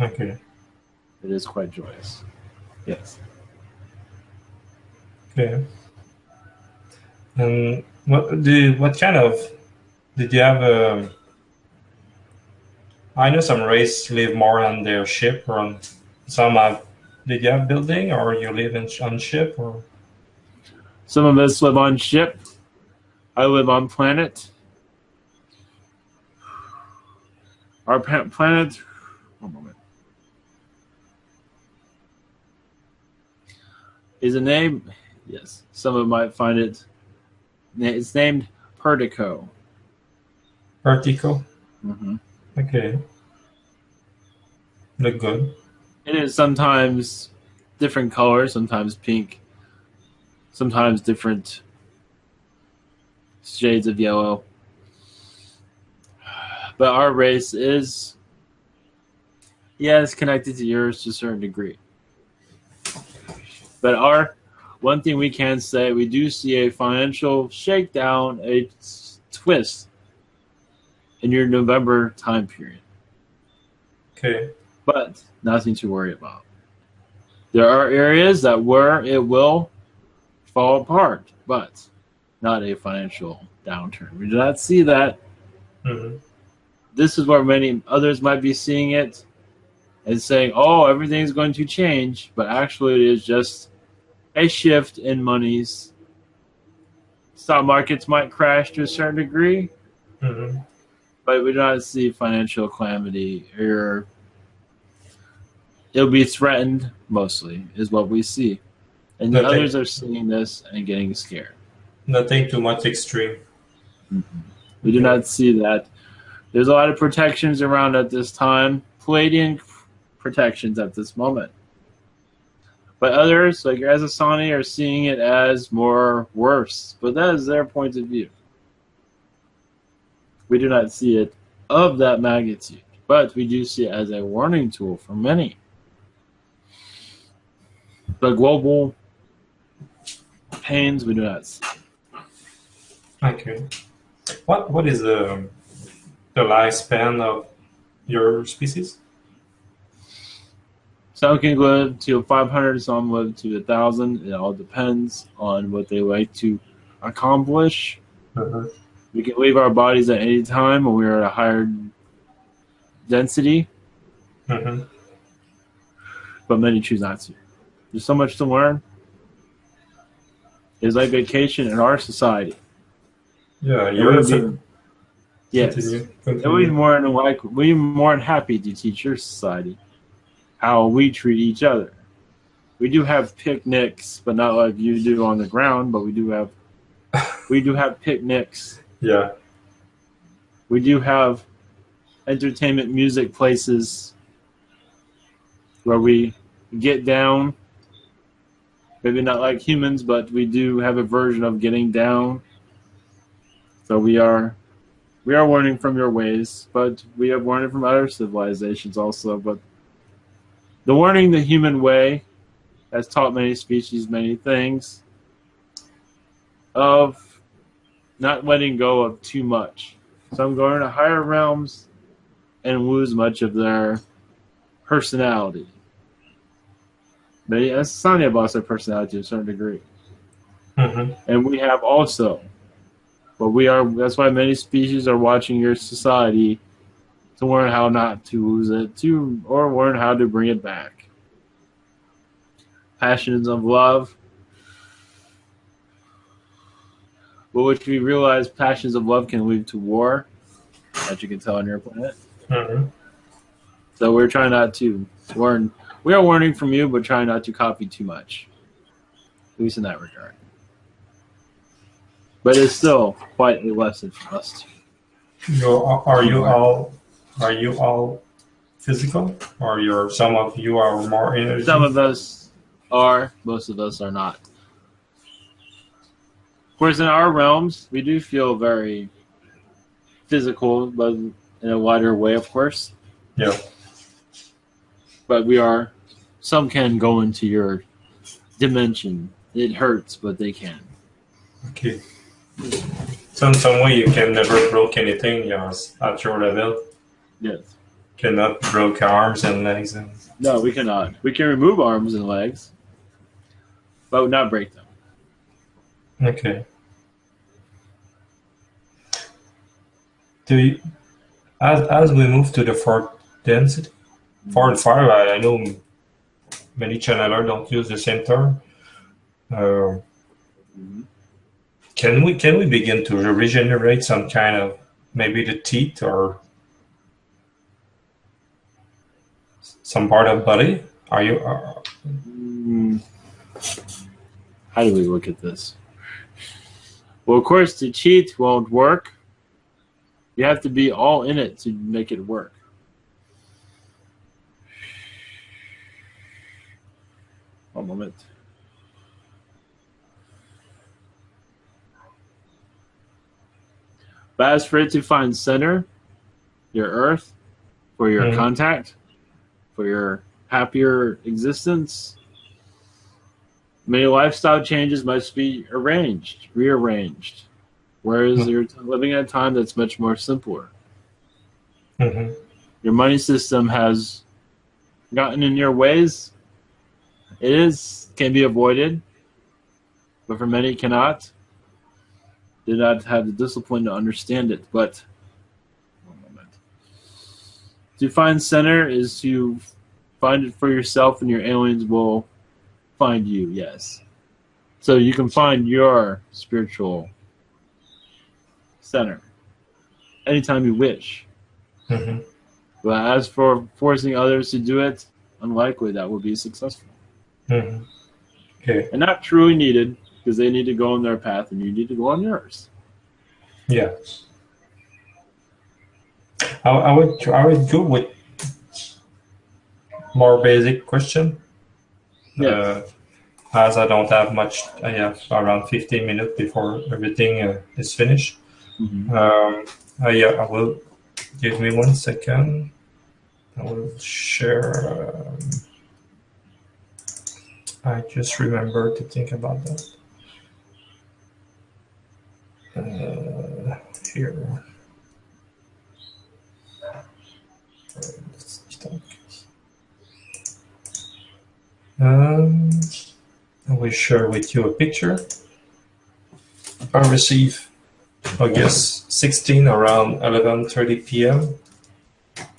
Okay. It is quite joyous. Yes. Okay. And what kind of did you have? I know some races live more on their ship, or on some have. Did you have building, or you live on ship, or? Some of us live on ship. I live on planet. Our planet, one moment, is a name, yes, some of might find it, it's named Perdico. Vertical. Mm-hmm. Okay. Look good. It is sometimes different colors, sometimes pink, sometimes different shades of yellow. But our race is, yes, connected to yours to a certain degree. But one thing we can say, we do see a financial shakedown, a twist in your November time period. Okay. But nothing to worry about. There are areas where it will fall apart, but not a financial downturn. We do not see that. Mm-hmm. This is where many others might be seeing it and saying, oh, everything's going to change, but actually it is just a shift in monies. Stock markets might crash to a certain degree, Mm-hmm. but we do not see financial calamity, or it'll be threatened mostly, is what we see. And the others are seeing this and getting scared. Nothing too much extreme. Mm-hmm. We do not see that. There's a lot of protections around at this time, Palladian protections at this moment. But others, like Asani, are seeing it as more worse. But that is their point of view. We do not see it of that magnitude. But we do see it as a warning tool for many. The global pains we do not see. Okay. What is the lifespan of your species? Some can live to 500, some live to 1,000. It all depends on what they like to accomplish. Uh-huh. We can leave our bodies at any time when we are at a higher density, Mm-hmm. but many choose not to. There's so much to learn. It's like vacation in our society. Yeah, Yes. Continue. And we're more than happy to teach your society how we treat each other. We do have picnics, but not like you do on the ground, but we do have picnics. Yeah. We do have entertainment music places where we get down. Maybe not like humans, but we do have a version of getting down. So we are learning from your ways, but we have learned from other civilizations also. But the learning the human way has taught many species many things of not letting go of too much. So I'm going to higher realms and lose much of their personality. But yes, Sonya lost their personality to a certain degree. Mm-hmm. And we have also, but that's why many species are watching your society to learn how not to lose it, or learn how to bring it back. Passions of love, but which we realize passions of love can lead to war, as you can tell on your planet. Mm-hmm. So we're trying not to learn. We are learning from you, but trying not to copy too much, at least in that regard. But it's still quite a lesson for us too. Are you all physical, or some of you are more energy? Some of us are, most of us are not. Of course, in our realms, we do feel very physical, but in a wider way, of course. Yeah. But some can go into your dimension. It hurts, but they can. Okay. Some way you can never broke anything at your level. Yes. Cannot broke arms and legs. No, we cannot. We can remove arms and legs, but not break them. Okay. As we move to the fourth density, 4 and 5, I know many channelers don't use the same term. Can we begin to regenerate some kind of, maybe the teeth, or some part of body? Are you? How do we look at this? Well, of course, to cheat won't work. You have to be all in it to make it work. One moment. But as for it to find center, your earth, for your contact, for your happier existence, many lifestyle changes must be rearranged. Whereas you're living at a time that's much more simpler. Your money system has gotten in your ways. It can be avoided, but for many cannot. Did not have the discipline to understand it. But one moment. To find center is to find it for yourself, and your aliens will find you. Yes, so you can find your spiritual center anytime you wish. But as for forcing others to do it, unlikely that will be successful. Okay. And not truly needed, because they need to go on their path and you need to go on yours. Yes. I would go with more basic question. Yes. As I don't have much, I have around 15 minutes before everything is finished. Yeah, I will. Give me 1 second. I will share. I just remember to think about that. Here. I will share with you a picture. I received August 16 around 11:30 p.m.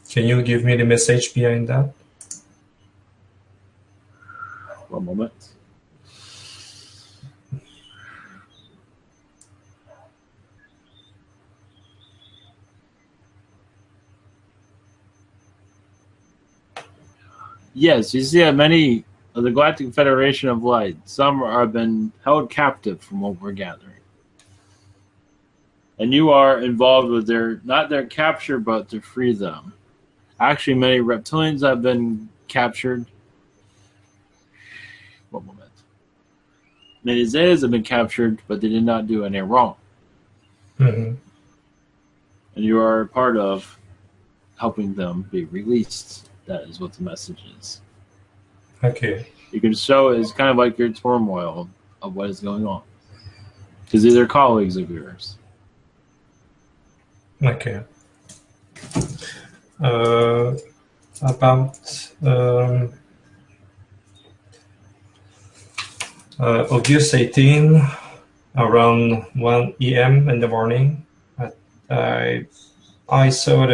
Can you give me the message behind that? One moment. Yes, you see that many of the Galactic Federation of Light, some have been held captive from what we're gathering. And you are involved with not their capture, but to free them. Actually, many reptilians have been captured. One moment. Many Zetas have been captured, but they did not do any wrong. And you are a part of helping them be released. That is what the message is. Okay. You can show it's kind of like your turmoil of what is going on. Because these are colleagues of yours. Okay. About August 18, around 1 a.m. in the morning, I saw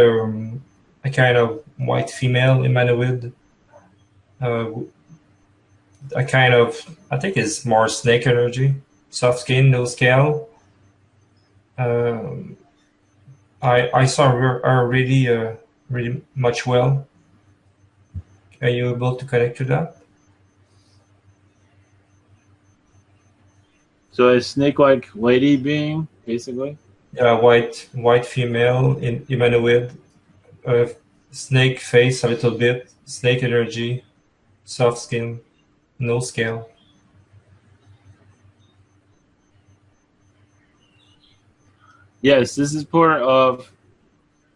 a kind of white female humanoid. A kind of, I think it's more snake energy, soft skin, no scale. I saw her really much well. Are you able to connect to that? So a snake-like lady being, basically? Yeah, white female in humanoid, snake face a little bit, snake energy, soft skin, no scale. Yes, this is part of,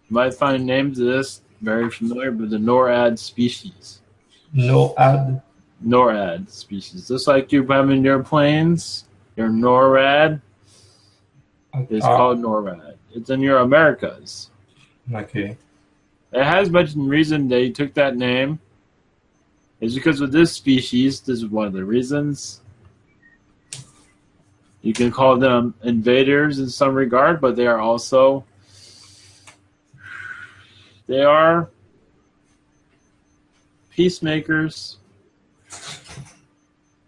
you might find names of this very familiar, but the NORAD species. NORAD species. Just like you have in your planes, your NORAD is called NORAD. It's in your Americas. Okay. It has much reason they took that name. It's because with this species, this is one of the reasons. You can call them invaders in some regard, but they are also, they are peacemakers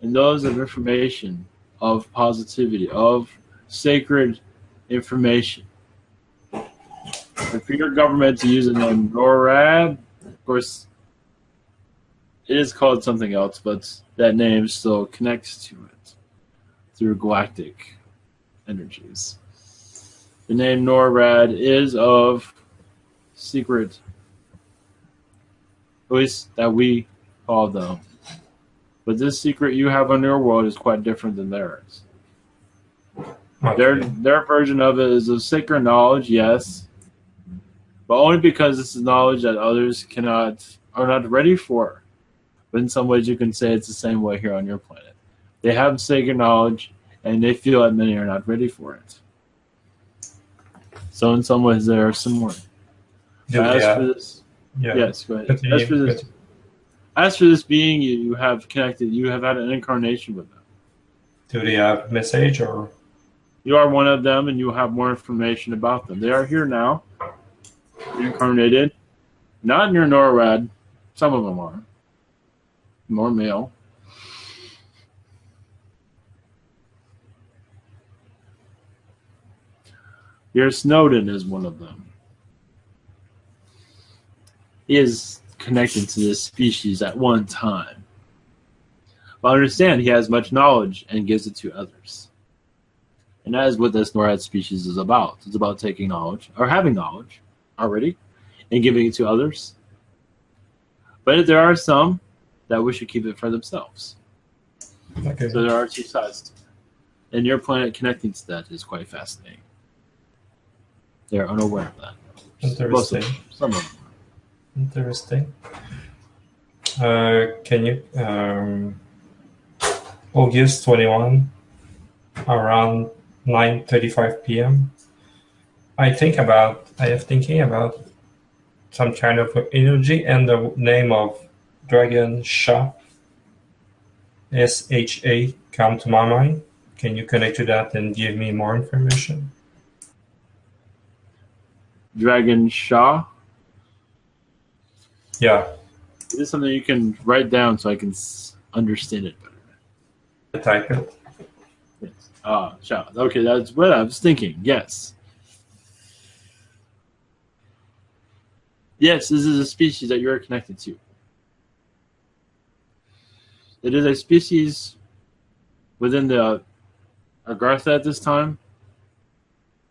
and those of information, of positivity, of sacred information. And for your government to use the name NORAD, of course, It is called something else, but that name still connects to it through galactic energies. The name NORAD is of secret, at least that we call them. But this secret you have on your world is quite different than theirs. Okay. Their version of it is of sacred knowledge, yes, but only because this is knowledge that others are not ready for. But in some ways, you can say it's the same way here on your planet. They have sacred knowledge, and they feel that many are not ready for it. So in some ways, they are similar. As for this, yes, go ahead. Continue. As for this being you have connected, you have had an incarnation with them. Do they have message or? You are one of them, and you have more information about them. They are here now, incarnated. Not in your NORAD. Some of them are. More male. Your Snowden is one of them. He is connected to this species at one time. But understand, he has much knowledge and gives it to others. And that is what this NORAD species is about. It's about taking knowledge, or having knowledge already, and giving it to others. But there are some that wish to keep it for themselves. Okay. So there are two sides to it. And your planet connecting to that is quite fascinating. They're unaware of that. Interesting. Some of them. Interesting. Can you August 21 around 9:35 p.m. I have thinking about some kind of energy and the name of Dragon Sha, SHA, come to my mind. Can you connect to that and give me more information? Dragon Sha. Yeah. Is this something you can write down so I can understand it better? Type it. Yes. Sha. Okay, that's what I was thinking. Yes. Yes, this is a species that you're connected to. It is a species within the Agartha at this time.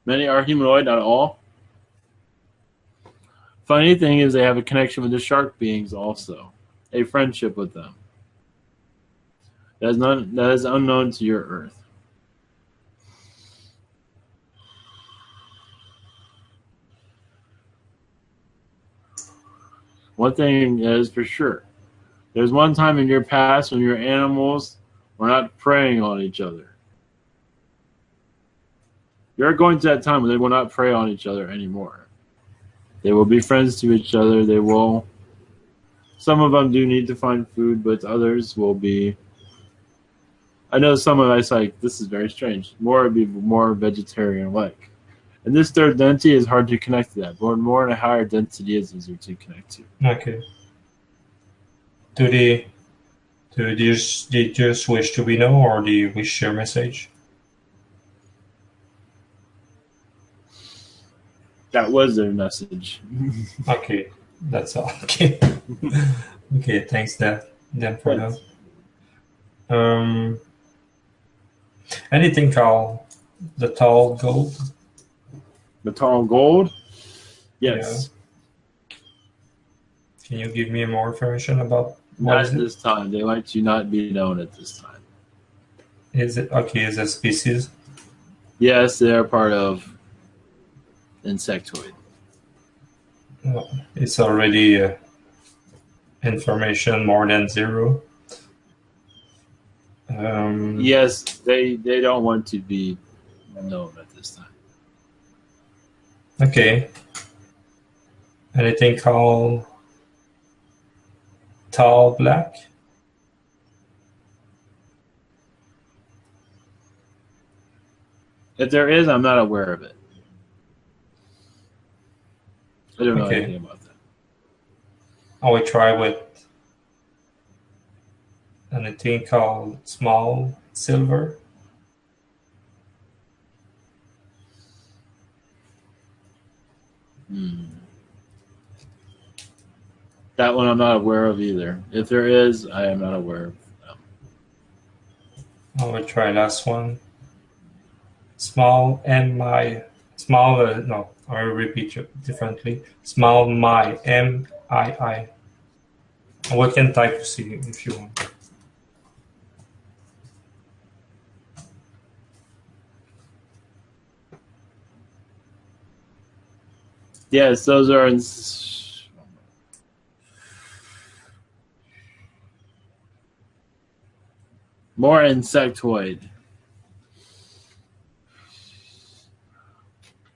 Many are humanoid, not all. Funny thing is they have a connection with the shark beings also. A friendship with them. That is unknown to your Earth. One thing is for sure. There's one time in your past when your animals were not preying on each other. You're going to that time when they will not prey on each other anymore. They will be friends to each other. Some of them do need to find food, but others will be. I know some of us like, this is very strange. More vegetarian-like. And this third density is hard to connect to that. But more in a higher density is easier to connect to. Okay. Do they just wish to be known, or do you wish your message? That was their message. Okay, that's all. Okay. Okay, thanks then for that. Anything called the tall gold? The tall gold? Yes. Yeah. Can you give me more information about not at this time? They like to not be known at this time. Is it okay? Is it a species? Yes, they are part of insectoid. It's already information more than 0. Yes, they don't want to be known at this time. Okay. Anything called tall black? If there is, I'm not aware of it. I don't know anything about that. I will try with anything called small silver. That one I'm not aware of either. If there is, I am not aware of them. I will try last one. Small mi. Small. No, I will repeat it differently. Small mi. MII. We can type to see if you want. Yes, those are more insectoid.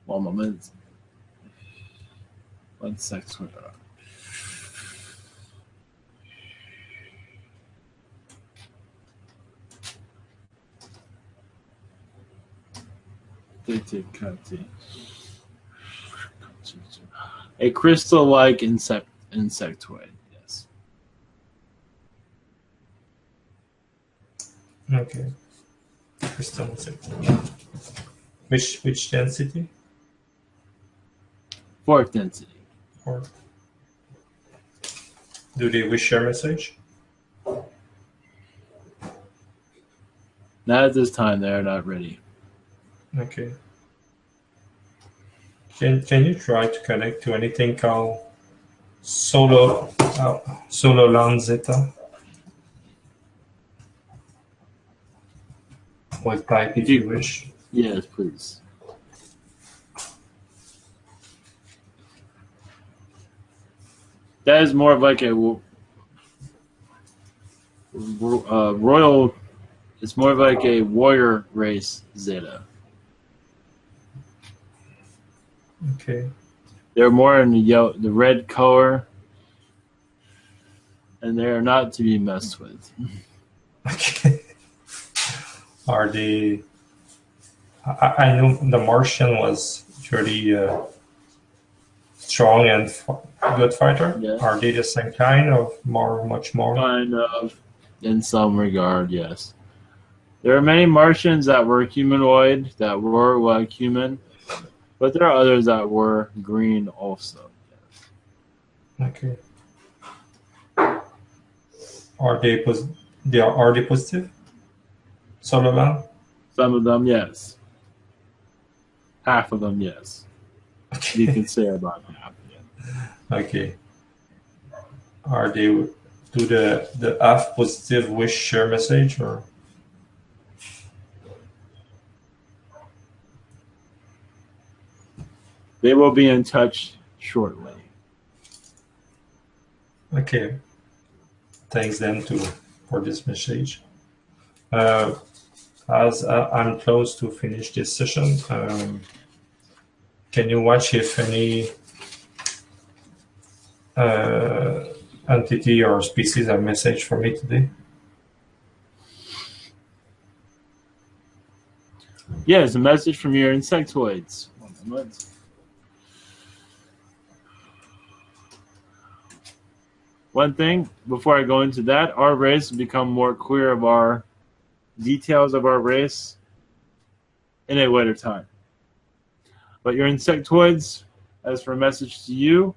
One moment. Insectoid. A crystal-like insectoid. Yes. Okay. Crystal insectoid. Which density? 4th density. 4th. Do they wish share message? Not at this time. They are not ready. Okay. Can you try to connect to anything called Solo Lanzetta? With type if you wish. Yes, please. That is more of like a royal. It's more of like a warrior race Zeta. Okay. They're more in the red color, and they are not to be messed with. Okay. Are they? I know the Martian was pretty strong and good fighter. Yeah. Are they the same kind of much more? Kind of, in some regard, yes. There are many Martians that were humanoid, that were like human, but there are others that were green also. Okay. Are they positive? Sololan? Some of them, yes. Half of them, yes. Okay. You can say about half. Yeah. Okay. Are they do the half positive wish share message or? They will be in touch shortly. Okay. Thanks then for this message. As I'm close to finish this session, can you watch if any entity or species have message for me today? Yes, a message from your insectoids. One thing, before I go into that, our race will become more clear of our details of our race in a later time. But your insectoids, as for a message to you,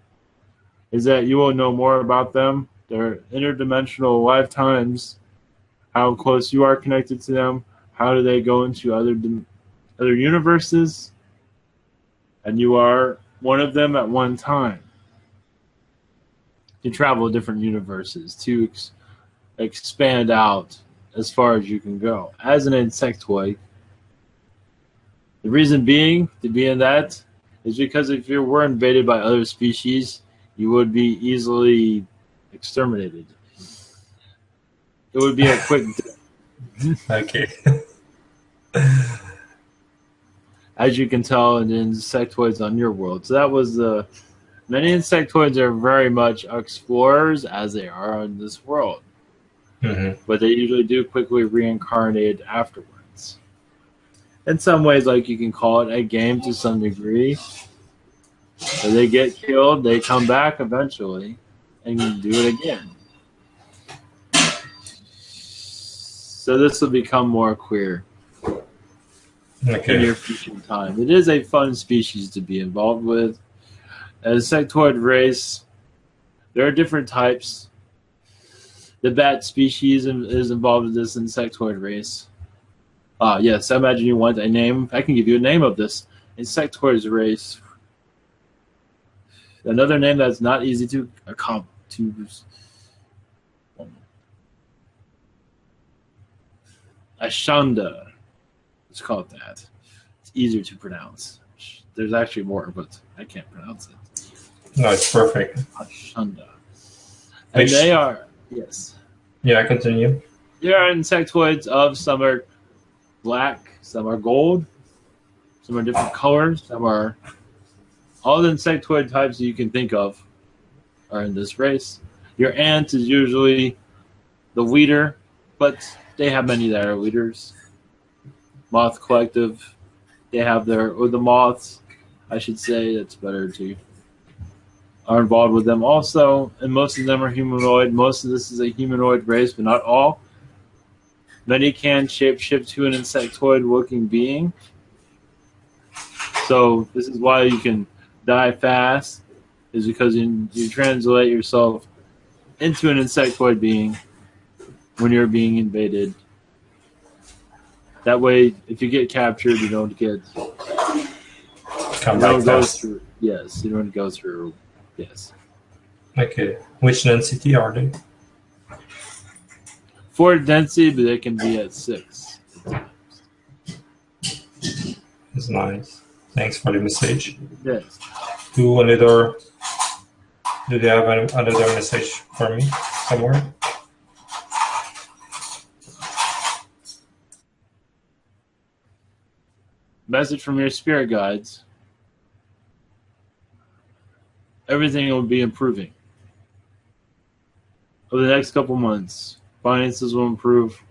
is that you will know more about them, their interdimensional lifetimes, how close you are connected to them, how do they go into other universes, and you are one of them at one time. To travel different universes, to expand out as far as you can go. As an insectoid, the reason being to be in that is because if you were invaded by other species, you would be easily exterminated. It would be a quick death. Okay. As you can tell in the insectoids on your world. So that was the... Many insectoids are very much explorers as they are in this world. Mm-hmm. But they usually do quickly reincarnate afterwards. In some ways, like you can call it a game to some degree. So they get killed, they come back eventually, and do it again. So this will become more clear in your future time. It is a fun species to be involved with. An insectoid race There are different types. The bat species is involved in this insectoid race. Yes, I imagine you want a name. I can give you a name of this insectoid race. Another name that's not easy to Ashanda. Let's call it that. It's easier to pronounce. There's actually more, but I can't pronounce it. No, it's perfect. Ashanda. And they are, yes. Yeah, continue. There are insectoids of some are black, some are gold, some are different colors, some are all the insectoid types you can think of are in this race. Your ant is usually the weeder, but they have many that are weeders. Moth collective, they have or the moths, I should say, that's better to, are involved with them also, and most of them are humanoid. Most of this is a humanoid race, but not all. Many can shapeshift to an insectoid-looking being. So this is why you can die fast, is because you translate yourself into an insectoid being when you're being invaded. That way, if you get captured, you don't get... Come back fast. Yes, you don't go through... Yes. Okay. Which density are they? 4 density, but they can be at 6. It's nice. Thanks for the message. Yes. Do they have another message for me somewhere? Message from your spirit guides. Everything will be improving. Over the next couple months, finances will improve.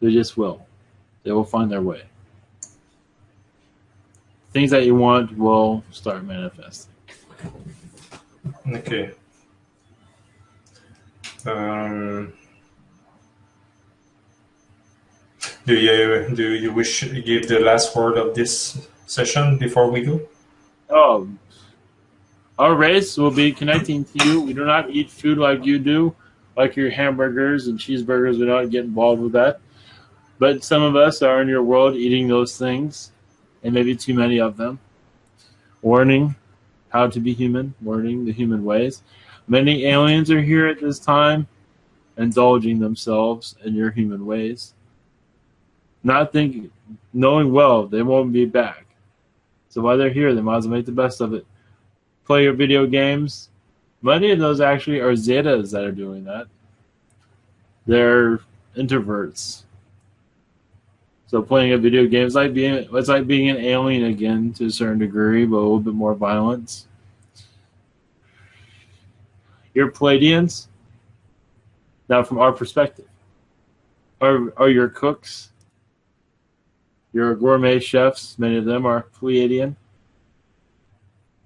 They just will. They will find their way. Things that you want will start manifesting. Okay. Do you wish to give the last word of this session before we go? Our race will be connecting to you. We do not eat food like you do, like your hamburgers and cheeseburgers. We don't get involved with that. But some of us are in your world eating those things, and maybe too many of them. Learning how to be human, learning the human ways. Many aliens are here at this time, indulging themselves in your human ways. Not thinking, knowing well they won't be back. So while they're here, they might as well make the best of it. Play your video games. Many of those actually are Zetas that are doing that. They're introverts. So playing a video game is it's like being an alien again to a certain degree, but a little bit more violence. Your Pleiadians, now from our perspective, are your cooks, your gourmet chefs. Many of them are Pleiadian.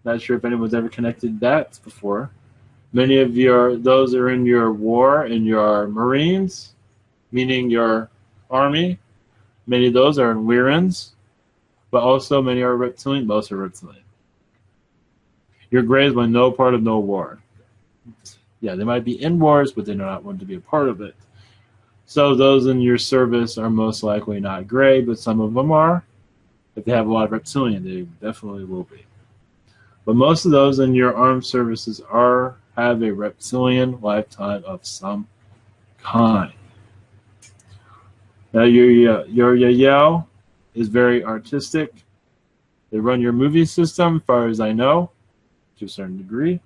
Not sure if anyone's ever connected that before. Many of those are in your war, in your Marines, meaning your army. Many of those are in Weirins, but also many are reptilian. Most are reptilian. Your Greys want no part of no war. Yeah, they might be in wars, but they do not want to be a part of it. So those in your service are most likely not Grey, but some of them are. If they have a lot of reptilian, they definitely will be. But most of those in your armed services have a reptilian lifetime of some kind. Now your Yael is very artistic. They run your movie system, as far as I know, to a certain degree.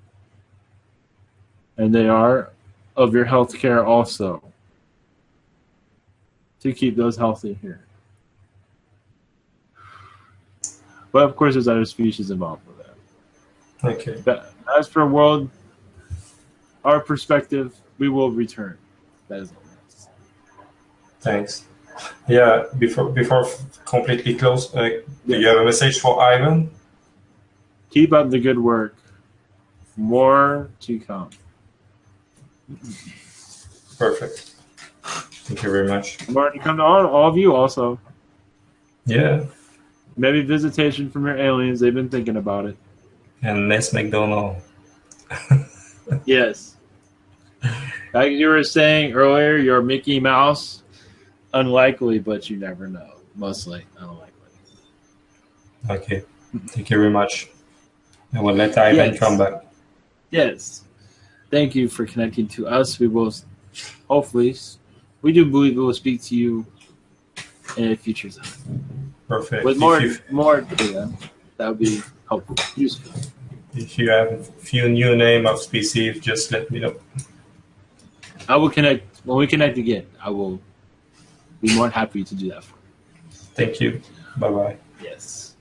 And they are of your health care also, to keep those healthy here. But of course, there's other species involved with that. Okay. But as for world, our perspective, we will return. That is all. Thanks. Yeah, before completely close, do you have a message for Ivan? Keep up the good work. More to come. Perfect. Thank you very much. More to come to all of you also. Yeah. Maybe visitation from your aliens. They've been thinking about it. And let's McDonald. Yes. Like you were saying earlier, you're Mickey Mouse. Unlikely, but you never know. Mostly unlikely. Okay. Thank you very much. I will let Ivan come back. Yes. Thank you for connecting to us. We will, hopefully, we do believe we will speak to you in a future time. Perfect. With more data, that would be helpful, useful. If you have a few new name of species, just let me know. I will connect, when we connect again, I will be more than happy to do that for you. Thank you. Bye-bye. Yes.